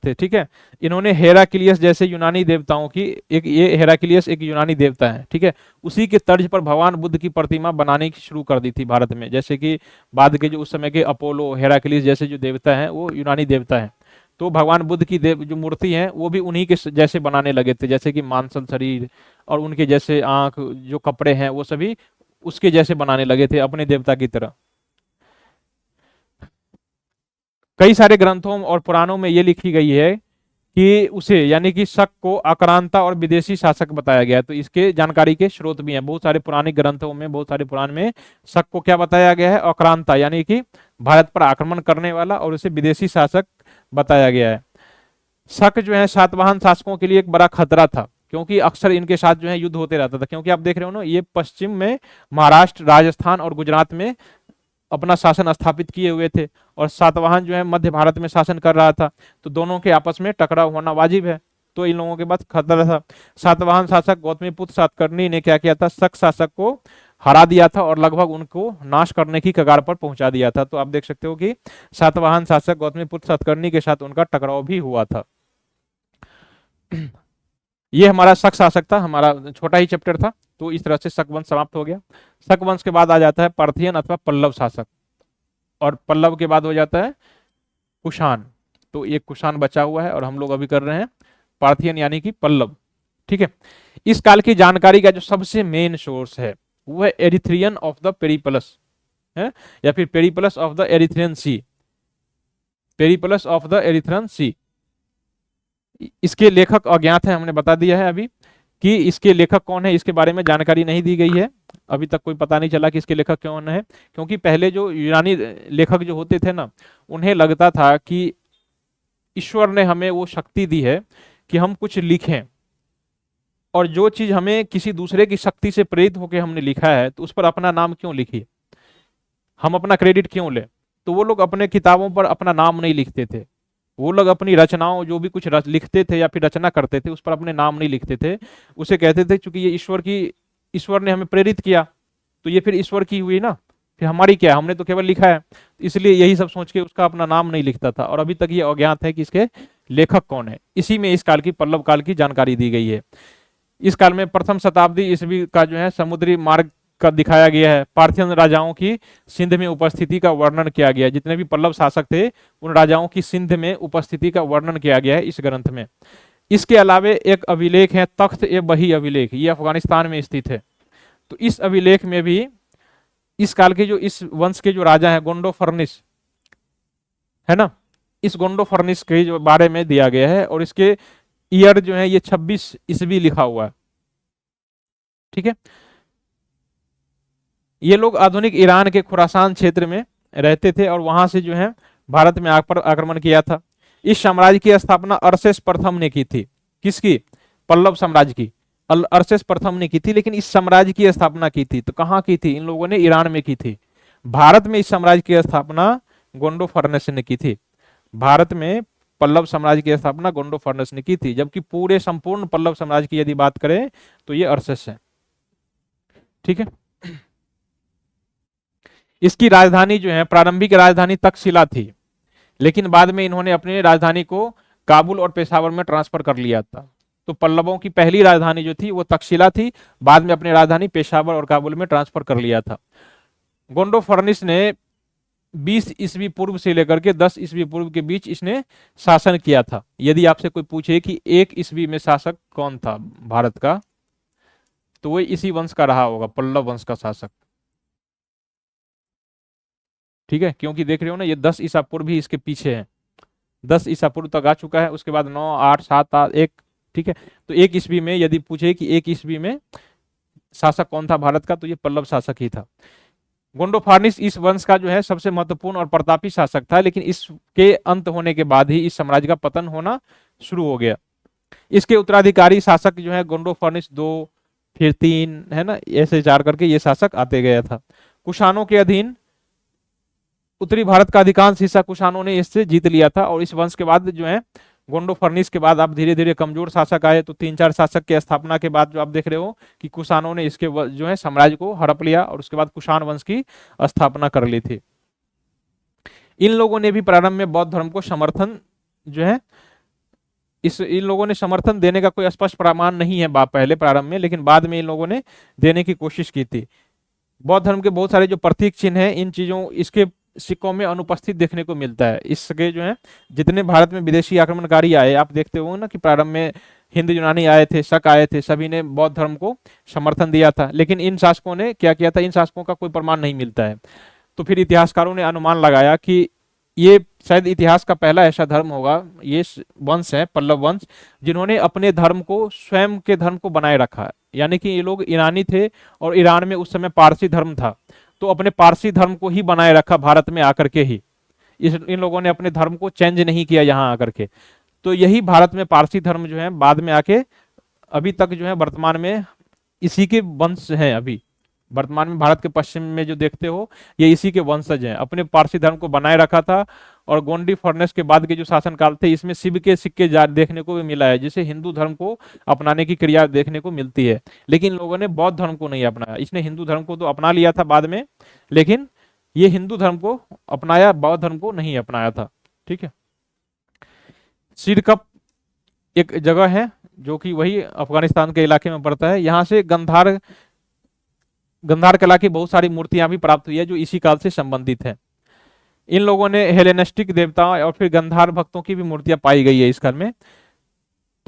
थे, ठीक है। इन्होंने हेराक्लियस जैसे यूनानी देवताओं की, ये हेराक्लियस एक यूनानी देवता है, ठीक है, उसी के तर्ज पर भगवान बुद्ध की प्रतिमा बनाने की शुरू कर दी थी भारत में। जैसे कि बाद के जो उस समय के अपोलो, हेराक्लियस जैसे जो देवता हैं वो यूनानी देवता हैं, तो भगवान बुद्ध की जो मूर्ति है वो भी उन्हीं के जैसे बनाने लगे थे, जैसे कि मांसल शरीर और उनके जैसे आंख, जो कपड़े हैं वो सभी उसके जैसे बनाने लगे थे, अपने देवता की तरह। कई सारे ग्रंथों और पुराणों में ये लिखी गई है कि उसे, यानी कि शक को आक्रांता और विदेशी शासक बताया गया है। तो इसके जानकारी के स्रोत भी हैं बहुत सारे पुराने ग्रंथों में, बहुत सारे पुराण में शक को क्या बताया गया है, आक्रांता, यानी कि भारत पर आक्रमण करने वाला, और उसे विदेशी शासक बताया गया है। शक जो है सातवाहन शासकों के लिए एक बड़ा खतरा था, क्योंकि अक्सर इनके साथ जो है युद्ध होते रहता था, क्योंकि आप देख रहे हो ना, ये पश्चिम में महाराष्ट्र, राजस्थान और गुजरात में अपना शासन स्थापित किए हुए थे, और सातवाहन जो है मध्य भारत में शासन कर रहा था। तो दोनों के आपस में टकराव होना वाजिब है, तो इन लोगों के पास खतरा था। सातवाहन शासक गौतमीपुत्र सातकर्णी ने क्या किया था, शक शासक को हरा दिया था और लगभग उनको नाश करने की कगार पर पहुंचा दिया था। तो आप देख सकते हो कि सातवाहन शासक गौतमीपुत्र सातकर्णी के साथ उनका टकराव भी हुआ था। ये हमारा शक शासक था, हमारा छोटा ही चैप्टर था। तो इस तरह से शक वंश समाप्त हो गया। शक वंश के बाद आ जाता है पार्थियन अथवा पल्लव शासक, और पल्लव के बाद हो जाता है कुषाण। तो एक कुषाण बचा हुआ है और हम लोग अभी कर रहे हैं पार्थियन यानी कि पल्लव, ठीक है। इस काल की जानकारी का जो सबसे मेन सोर्स है वो है एरिथ्रियन ऑफ द पेरिप्लस है, या फिर Periplus of the Erythraean Sea, Periplus of the Erythraean Sea. इसके लेखक अज्ञात है, हमने बता दिया है अभी कि इसके लेखक कौन है, इसके बारे में जानकारी नहीं दी गई है। अभी तक कोई पता नहीं चला कि इसके लेखक कौन है, क्योंकि पहले जो यूनानी लेखक जो होते थे ना, उन्हें लगता था कि ईश्वर ने हमें वो शक्ति दी है कि हम कुछ लिखें, और जो चीज हमें किसी दूसरे की शक्ति से प्रेरित होकर हमने लिखा है, तो उस पर अपना नाम क्यों लिखिए, हम अपना क्रेडिट क्यों लें। तो वो लोग अपने किताबों पर अपना नाम नहीं लिखते थे, वो लोग अपनी रचनाओं, जो भी कुछ लिखते थे या फिर रचना करते थे, उस पर अपने नाम नहीं लिखते थे। उसे कहते थे चूंकि ये ईश्वर ने हमें प्रेरित किया, तो ये फिर ईश्वर की हुई ना, फिर हमारी क्या, हमने तो केवल लिखा है। इसलिए यही सब सोच के उसका अपना नाम नहीं लिखता था, और अभी तक ये अज्ञात है कि इसके लेखक कौन है। इसी में इस काल की, पल्लव काल की जानकारी दी गई है। इस काल में प्रथम शताब्दी ईस्वी का जो है समुद्री मार्ग का दिखाया गया है। पार्थियन राजाओं की सिंध में उपस्थिति का वर्णन किया गया है। जितने भी पल्लव शासक थे, उन राजाओं की सिंध में उपस्थिति का वर्णन किया गया है इस ग्रंथ में। इसके अलावे एक अभिलेख है, तख्त ए बही अभिलेख, ये अफगानिस्तान में स्थित है। तो इस अभिलेख में भी इस काल के जो, इस वंश के जो राजा है गोंडो फर्निस है ना, इस गोंडो फर्निस के जो बारे में दिया गया है, और इसके ईयर जो है ये 26 ईस्वी लिखा हुआ है, ठीक है। ये लोग आधुनिक ईरान के खुरासान क्षेत्र में रहते थे, और वहां से जो है भारत में आक्रमण किया था। इस साम्राज्य की स्थापना अरसेस प्रथम ने की थी। किसकी? पल्लव साम्राज्य की अरसेस प्रथम ने की थी, लेकिन इस साम्राज्य की स्थापना की थी तो कहाँ की थी? इन लोगों ने ईरान में की थी। भारत में इस साम्राज्य की स्थापना गोंडो फर्नेस ने की थी। भारत में पल्लव साम्राज्य की स्थापना गोंडोफर्नस ने की थी, जबकि पूरे संपूर्ण पल्लव साम्राज्य की यदि बात करें तो ये अर्सेस है। ठीक है, इसकी राजधानी जो है, प्रारंभिक राजधानी तक्षशिला थी, लेकिन बाद में इन्होंने अपनी राजधानी को काबुल और पेशावर में ट्रांसफर कर लिया था। तो पल्लवों की पहली राजधानी जो थी वो तक्षशिला थी, बाद में अपनी राजधानी पेशावर और काबुल में ट्रांसफर कर लिया था। गोंडोफर्निस ने 20 ईस्वी पूर्व से लेकर के 10 ईस्वी पूर्व के बीच इसने शासन किया था। यदि आपसे कोई पूछे कि 1 ईस्वी में शासक कौन था भारत का, तो वो इसी वंश का रहा होगा, पल्लव वंश का शासक। ठीक है, क्योंकि देख रहे हो ना, ये 10 ईसा पूर्व भी इसके पीछे है, 10 ईसा पूर्व तक आ चुका है, उसके बाद 9, 8, 7, 1। ठीक है, तो 1 ईस्वी में यदि पूछे कि 1 ईस्वी में शासक कौन था भारत का, तो ये पल्लव शासक ही था। गोंडोफार्निस इस वंश का जो है सबसे महत्वपूर्ण और प्रतापी शासक था, लेकिन इसके अंत होने के बाद ही इस साम्राज्य का पतन होना शुरू हो गया। इसके उत्तराधिकारी शासक जो है गोंडोफार्निस 2, फिर 3, है ना, ऐसे 4 करके ये शासक आते गया था। कुषाणों के अधीन उत्तरी भारत का अधिकांश हिस्सा कुषाणों ने इससे जीत लिया था, और इस वंश के बाद जो है गोंडोफर्निस के बाद आप धीरे धीरे कमजोर शासक आए, तो 3-4 शासक की स्थापना के बाद जो आप देख रहे हो कि कुषाणों ने इसके जो है साम्राज्य को हड़प लिया, और उसके बाद कुषाण वंश की स्थापना कर ली थी। इन लोगों ने भी प्रारंभ में बौद्ध धर्म को समर्थन जो है, इन लोगों ने समर्थन देने का कोई स्पष्ट प्रमाण नहीं है पहले प्रारंभ में, लेकिन बाद में इन लोगों ने देने की कोशिश की थी। बौद्ध धर्म के बहुत सारे जो प्रतीक चिन्ह हैं, इन चीजों इसके सिक्कों में अनुपस्थित देखने को मिलता है। इसके जो है जितने भारत में विदेशी आक्रमणकारी आए, आप देखते हो ना कि प्रारंभ में हिंद यूनानी आए थे, शक आए थे, सभी ने बौद्ध धर्म को समर्थन दिया था, लेकिन इन शासकों ने क्या किया था, इन शासकों का कोई प्रमाण नहीं मिलता है। तो फिर इतिहासकारों ने अनुमान लगाया कि ये शायद इतिहास का पहला ऐसा धर्म होगा, ये वंश है पल्लव वंश, जिन्होंने अपने धर्म को, स्वयं के धर्म को बनाए रखा है। यानी कि ये लोग ईरानी थे, और ईरान में उस समय पारसी धर्म था, तो अपने पारसी धर्म को ही बनाए रखा भारत में आकर के ही। इन लोगों ने अपने धर्म को चेंज नहीं किया यहाँ आकर के। तो यही भारत में पारसी धर्म जो है बाद में आके अभी तक जो है वर्तमान में इसी के वंश हैं। अभी वर्तमान में भारत के पश्चिम में जो देखते हो, ये इसी के वंशज हैं। अपने पारसी धर्म को बनाए रखा था, और गोंडी फर्नेस के बाद के जो शासनकाल थे, इसमें शिव के सिक्के देखने को भी मिला है, जिसे हिंदू धर्म को अपनाने की क्रिया देखने को मिलती है। लेकिन लोगों ने बौद्ध धर्म को नहीं अपनाया। इसने हिंदू धर्म को तो अपना लिया था बाद में, लेकिन ये हिंदू धर्म को अपनाया, बौद्ध धर्म को नहीं अपनाया था। ठीक है, सिरकप एक जगह है जो कि वही अफगानिस्तान के इलाके में पड़ता है। यहाँ से गंधार कला की बहुत सारी मूर्तियां भी प्राप्त हुई है जो इसी काल से संबंधित है। इन लोगों ने हेलेनिस्टिक देवताओं और फिर गंधार भक्तों की भी मूर्तियां पाई गई है इस काल में।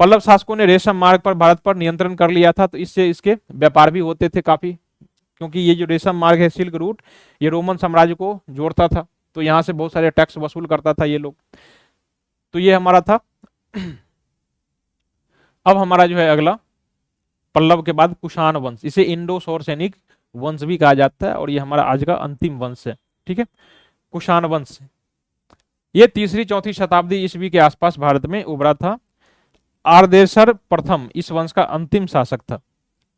पल्लव शासकों ने रेशम मार्ग पर भारत पर नियंत्रण कर लिया था, तो इससे इसके व्यापार भी होते थे काफी, क्योंकि ये जो रेशम मार्ग है, सिल्क रूट, ये रोमन साम्राज्य को जोड़ता था, तो यहाँ से बहुत सारे टैक्स वसूल करता था ये लोग। तो ये हमारा था। अब हमारा जो है अगला, पल्लव के बाद कुषाण वंश, इसे इंडो सौरसैनिक वंश भी कहा जाता है, और ये हमारा आज का अंतिम वंश है। ठीक है, कुषाण वंश ये 3री-4वीं शताब्दी ईस्वी के आसपास भारत में उभरा था। आर्देशर प्रथम इस वंश का अंतिम शासक था।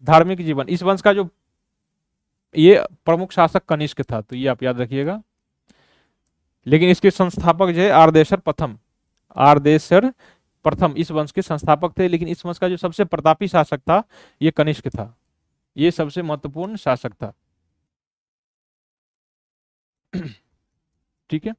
धार्मिक जीवन, इस वंश का जो ये प्रमुख शासक कनिष्क था, तो ये आप याद रखिएगा। लेकिन इसके संस्थापक जो है आर्देशर प्रथम, आर्देशर प्रथम इस वंश के संस्थापक थे, लेकिन इस वंश का जो सबसे प्रतापी शासक था ये कनिष्क था, ये सबसे महत्वपूर्ण शासक था। ठीक है,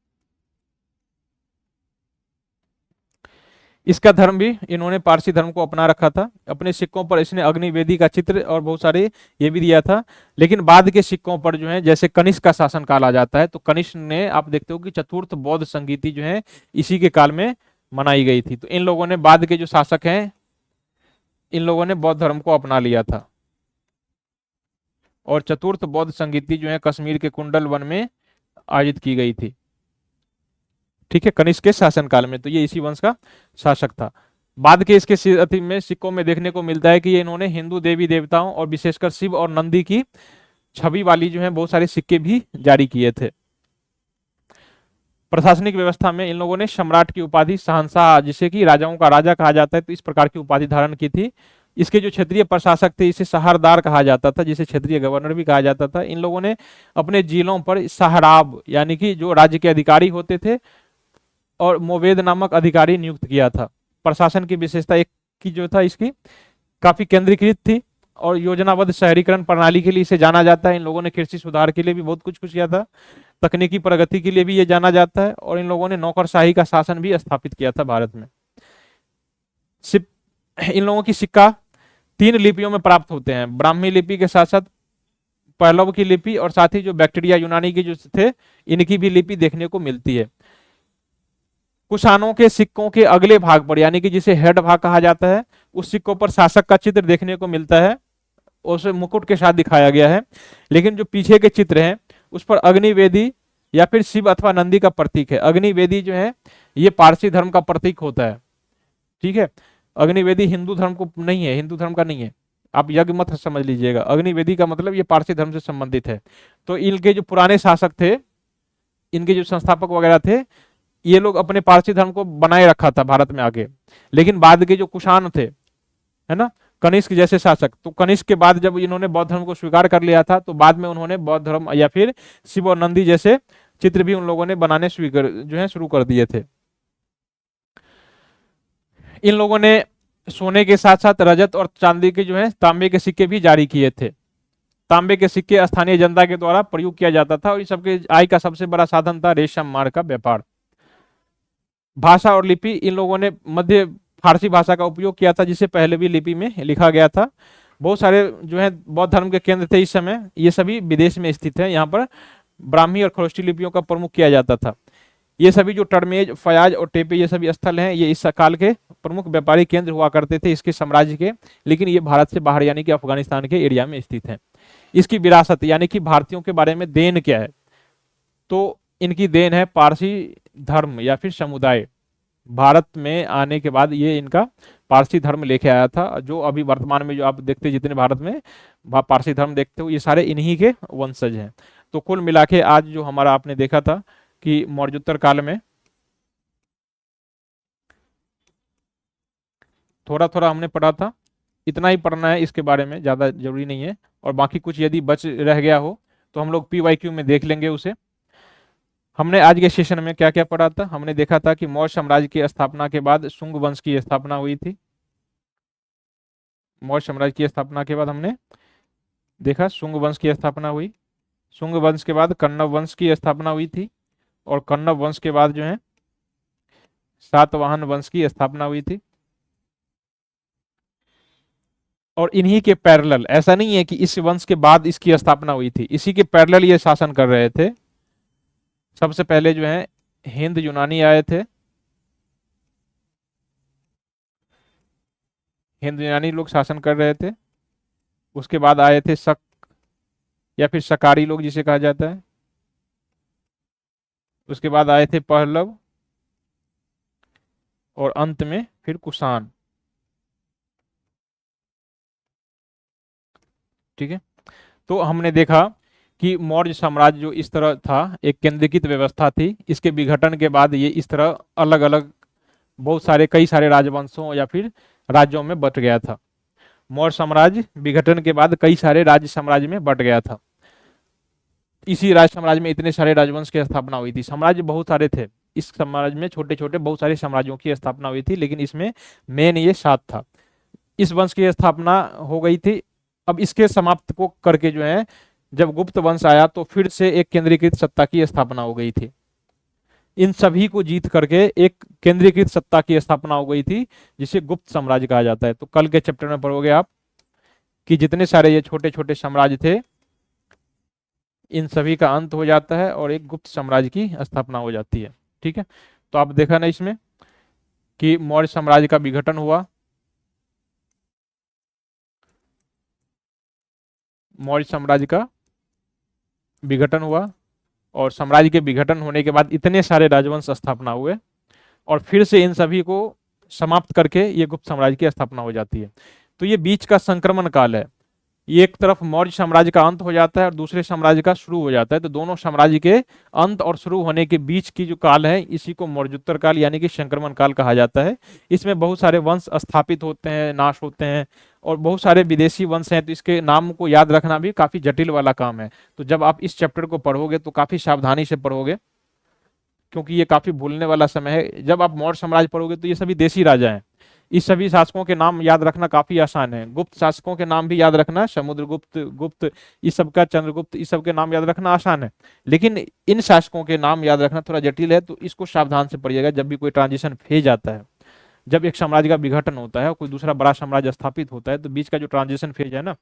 इसका धर्म भी इन्होंने पारसी धर्म को अपना रखा था। अपने सिक्कों पर इसने अग्निवेदी का चित्र और बहुत सारे ये भी दिया था। लेकिन बाद के सिक्कों पर जो है, जैसे कनिष्क का शासनकाल आ जाता है, तो कनिष्क ने, आप देखते हो कि चतुर्थ बौद्ध संगीति जो है इसी के काल में मनाई गई थी। तो इन लोगों ने, बाद के जो शासक हैं, इन लोगों ने बौद्ध धर्म को अपना लिया था। और चतुर्थ बौद्ध संगीति जो है कश्मीर के कुंडल वन में आयोजित की गई थी। ठीक है, कनिष्क के शासनकाल में। तो ये इसी वंश का शासक था। बाद के इसके में सिक्कों में देखने को मिलता है कि ये इन्होंने हिंदू देवी देवताओं और विशेषकर शिव और नंदी की छवि वाली जो है बहुत सारे सिक्के भी जारी किए थे। प्रशासनिक व्यवस्था में इन लोगों ने सम्राट की उपाधि, शहंशाह, जिसे कि राजाओं का राजा कहा जाता है, तो इस प्रकार की उपाधि धारण की थी। इसके जो क्षेत्रीय प्रशासक थे, इसे शहरदार कहा जाता था, जिसे क्षेत्रीय गवर्नर भी कहा जाता था। इन लोगों ने अपने जिलों पर शहराब, यानी कि जो राज्य के अधिकारी होते थे, और मोवेद नामक अधिकारी नियुक्त किया था। प्रशासन की विशेषता एक की जो था इसकी काफी केंद्रीकृत थी और योजनाबद्ध शहरीकरण प्रणाली के लिए इसे जाना जाता है। इन लोगों ने कृषि सुधार के लिए भी बहुत कुछ कुछ किया था, तकनीकी प्रगति के लिए भी ये जाना जाता है, और इन लोगों ने नौकरशाही का शासन भी स्थापित किया था भारत में। इन लोगों की सिक्का 3 लिपियों में प्राप्त होते हैं, ब्राह्मी लिपि के साथ साथ पहलव की लिपि और साथ ही जो बैक्टीरिया यूनानी के जो थे इनकी भी लिपि देखने को मिलती है। कुषाणों के सिक्कों के अगले भाग पर यानी कि जिसे हेड भाग कहा जाता है, उस सिक्कों पर शासक का चित्र देखने को मिलता है, उसे मुकुट के साथ दिखाया गया है। लेकिन जो पीछे के चित्र हैं उस पर अग्निवेदी या फिर शिव अथवा नंदी का प्रतीक है। अग्निवेदी जो है ये पारसी धर्म का प्रतीक होता है, ठीक है। अग्निवेदी हिंदू धर्म को नहीं है, हिंदू धर्म का नहीं है, आप यज्ञ मत समझ लीजिएगा। अग्निवेदी का मतलब ये पारसी धर्म से संबंधित है। तो इनके जो पुराने शासक थे, इनके जो संस्थापक वगैरह थे, ये लोग अपने पारसी धर्म को बनाए रखा था भारत में आगे। लेकिन बाद के जो कुषाण थे, है ना, कनिष्क जैसे शासक, तो कनिष्क के बाद जब इन्होंने बौद्ध धर्म को स्वीकार कर लिया था तो बाद में उन्होंने बौद्ध धर्म या फिर शिव और नंदी जैसे चित्र भी उन लोगों ने बनाने स्वीकार जो है शुरू कर दिए थे। इन लोगों ने सोने के साथ साथ रजत और चांदी के जो है तांबे के सिक्के भी जारी किए थे। तांबे के सिक्के स्थानीय जनता के द्वारा प्रयोग किया जाता था और इस सबके आय का सबसे बड़ा साधन था रेशम मार का व्यापार। भाषा और लिपि, इन लोगों ने मध्य फारसी भाषा का उपयोग किया था जिसे पहले भी लिपि में लिखा गया था। बहुत सारे जो है बौद्ध धर्म के केंद्र थे इस समय, ये सभी विदेश में स्थित है। यहाँ पर ब्राह्मी और खरोष्टी लिपियों का प्रमुख किया जाता था। ये सभी जो टर्मेज, फयाज और टेपे ये सभी स्थल हैं, ये इस काल के प्रमुख व्यापारी केंद्र हुआ करते थे इसके साम्राज्य के। लेकिन ये भारत से बाहर यानी कि अफगानिस्तान के एरिया में स्थित है। इसकी विरासत यानी कि भारतीयों के बारे में देन क्या है, तो इनकी देन है पारसी धर्म या फिर समुदाय। भारत में आने के बाद ये इनका पारसी धर्म लेके आया था। जो अभी वर्तमान में जो आप देखते जितने भारत में पारसी धर्म देखते हो, ये सारे इन्हीं के वंशज हैं। तो कुल मिला के आज जो हमारा आपने देखा था कि मौर्योत्तर काल में थोड़ा थोड़ा हमने पढ़ा था, इतना ही पढ़ना है, इसके बारे में ज़्यादा जरूरी नहीं है। और बाकी कुछ यदि बच रह गया हो तो हम लोग PYQ में देख लेंगे उसे। हमने आज के सेशन में क्या क्या पढ़ा था, हमने देखा था कि मौर्य साम्राज्य की स्थापना के बाद शुंग वंश की स्थापना हुई थी। मौर्य साम्राज्य की स्थापना के बाद हमने देखा शुंग वंश की स्थापना हुई। शुंग वंश के बाद कण्व वंश की स्थापना हुई थी और कण्व वंश के बाद जो है सातवाहन वंश की स्थापना हुई थी। और इन्हीं के पैरेलल, ऐसा नहीं है कि इस वंश के बाद इसकी स्थापना हुई थी, इसी के पैरेलल ये शासन कर रहे थे। सबसे पहले जो है हिंद यूनानी आए थे, हिंद यूनानी लोग शासन कर रहे थे। उसके बाद आए थे शक या फिर शकारी लोग जिसे कहा जाता है। उसके बाद आए थे पहलव और अंत में फिर कुषाण, ठीक है। तो हमने देखा कि मौर्य साम्राज्य जो इस तरह था, एक केंद्रीकृत व्यवस्था थी। इसके विघटन के बाद ये इस तरह अलग अलग बहुत सारे कई सारे राजवंशों या फिर राज्यों में बट गया था। मौर्य साम्राज्य विघटन के बाद कई सारे राज्य साम्राज्य में बट गया था। इसी राज साम्राज्य में इतने सारे राजवंश की स्थापना हुई थी। साम्राज्य बहुत सारे थे, इस साम्राज्य में छोटे छोटे बहुत सारे साम्राज्यों की स्थापना हुई थी, लेकिन इसमें मेन ये 7 था। इस वंश की स्थापना हो गई थी। अब इसके समाप्त को करके जो है जब गुप्त वंश आया तो फिर से एक केंद्रीकृत सत्ता की स्थापना हो गई थी। इन सभी को जीत करके एक केंद्रीकृत सत्ता की स्थापना हो गई थी जिसे गुप्त साम्राज्य कहा जाता है। तो कल के चैप्टर में पढ़ोगे आप कि जितने सारे ये छोटे छोटे साम्राज्य थे इन सभी का अंत हो जाता है और एक गुप्त साम्राज्य की स्थापना हो जाती है, ठीक है। तो आप देखा ना इसमें कि मौर्य साम्राज्य का विघटन हुआ, मौर्य साम्राज्य का विघटन हुआ और साम्राज्य के विघटन होने के बाद इतने सारे राजवंश स्थापना हुए और फिर से इन सभी को समाप्त करके ये गुप्त साम्राज्य की स्थापना हो जाती है। तो ये बीच का संक्रमण काल है। ये एक तरफ मौर्य साम्राज्य का अंत हो जाता है और दूसरे साम्राज्य का शुरू हो जाता है। तो दोनों साम्राज्य के अंत और शुरू होने के बीच की जो काल है इसी को मौर्योत्तर काल यानी कि संक्रमण काल कहा जाता है। इसमें बहुत सारे वंश स्थापित होते हैं, नाश होते हैं और बहुत सारे विदेशी वंश हैं। तो इसके नाम को याद रखना भी काफी जटिल वाला काम है। तो जब आप इस चैप्टर को पढ़ोगे तो काफी सावधानी से पढ़ोगे क्योंकि ये काफी भूलने वाला समय है। जब आप मौर्य साम्राज्य पढ़ोगे तो ये सभी देसी राजा हैं। इस सभी शासकों के नाम याद रखना काफी आसान है। गुप्त शासकों के नाम भी याद रखना, समुद्रगुप्त, गुप्त, इस सब का, चंद्रगुप्त, इस सब के नाम याद रखना आसान है। लेकिन इन शासकों के नाम याद रखना थोड़ा जटिल है, तो इसको सावधान से पढ़िएगा जब भी कोई ट्रांजिशन फेज आता है। जब एक साम्राज्य का विघटन होता है और कोई दूसरा बड़ा साम्राज्य स्थापित होता है, तो बीच का जो ट्रांजिशन फेज है ना,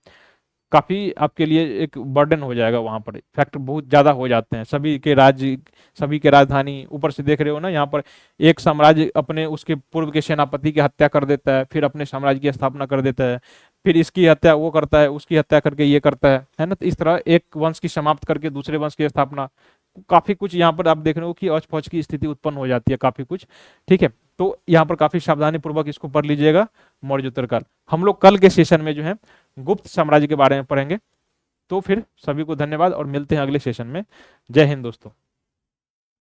काफी आपके लिए एक बर्डन हो जाएगा। वहां पर फैक्टर बहुत ज्यादा हो जाते हैं, सभी के राज्य, सभी के राजधानी, ऊपर से देख रहे हो ना यहाँ पर, एक साम्राज्य अपने उसके पूर्व के सेनापति की हत्या कर देता है, फिर अपने साम्राज्य की स्थापना कर देता है, फिर इसकी हत्या वो करता है, उसकी हत्या करके ये करता है ना। तो इस तरह एक वंश की समाप्त करके दूसरे वंश की स्थापना, काफी कुछ यहाँ पर आप देख रहे हो कि औच पौच की स्थिति उत्पन्न हो जाती है काफी कुछ। ठीक है, तो यहाँ पर काफी सावधानी पूर्वक इसको पढ़ लीजिएगा, मौर्योत्तर काल। हम लोग कल के सेशन में जो है गुप्त साम्राज्य के बारे में पढ़ेंगे। तो फिर सभी को धन्यवाद और मिलते हैं अगले सेशन में। जय हिंद दोस्तों।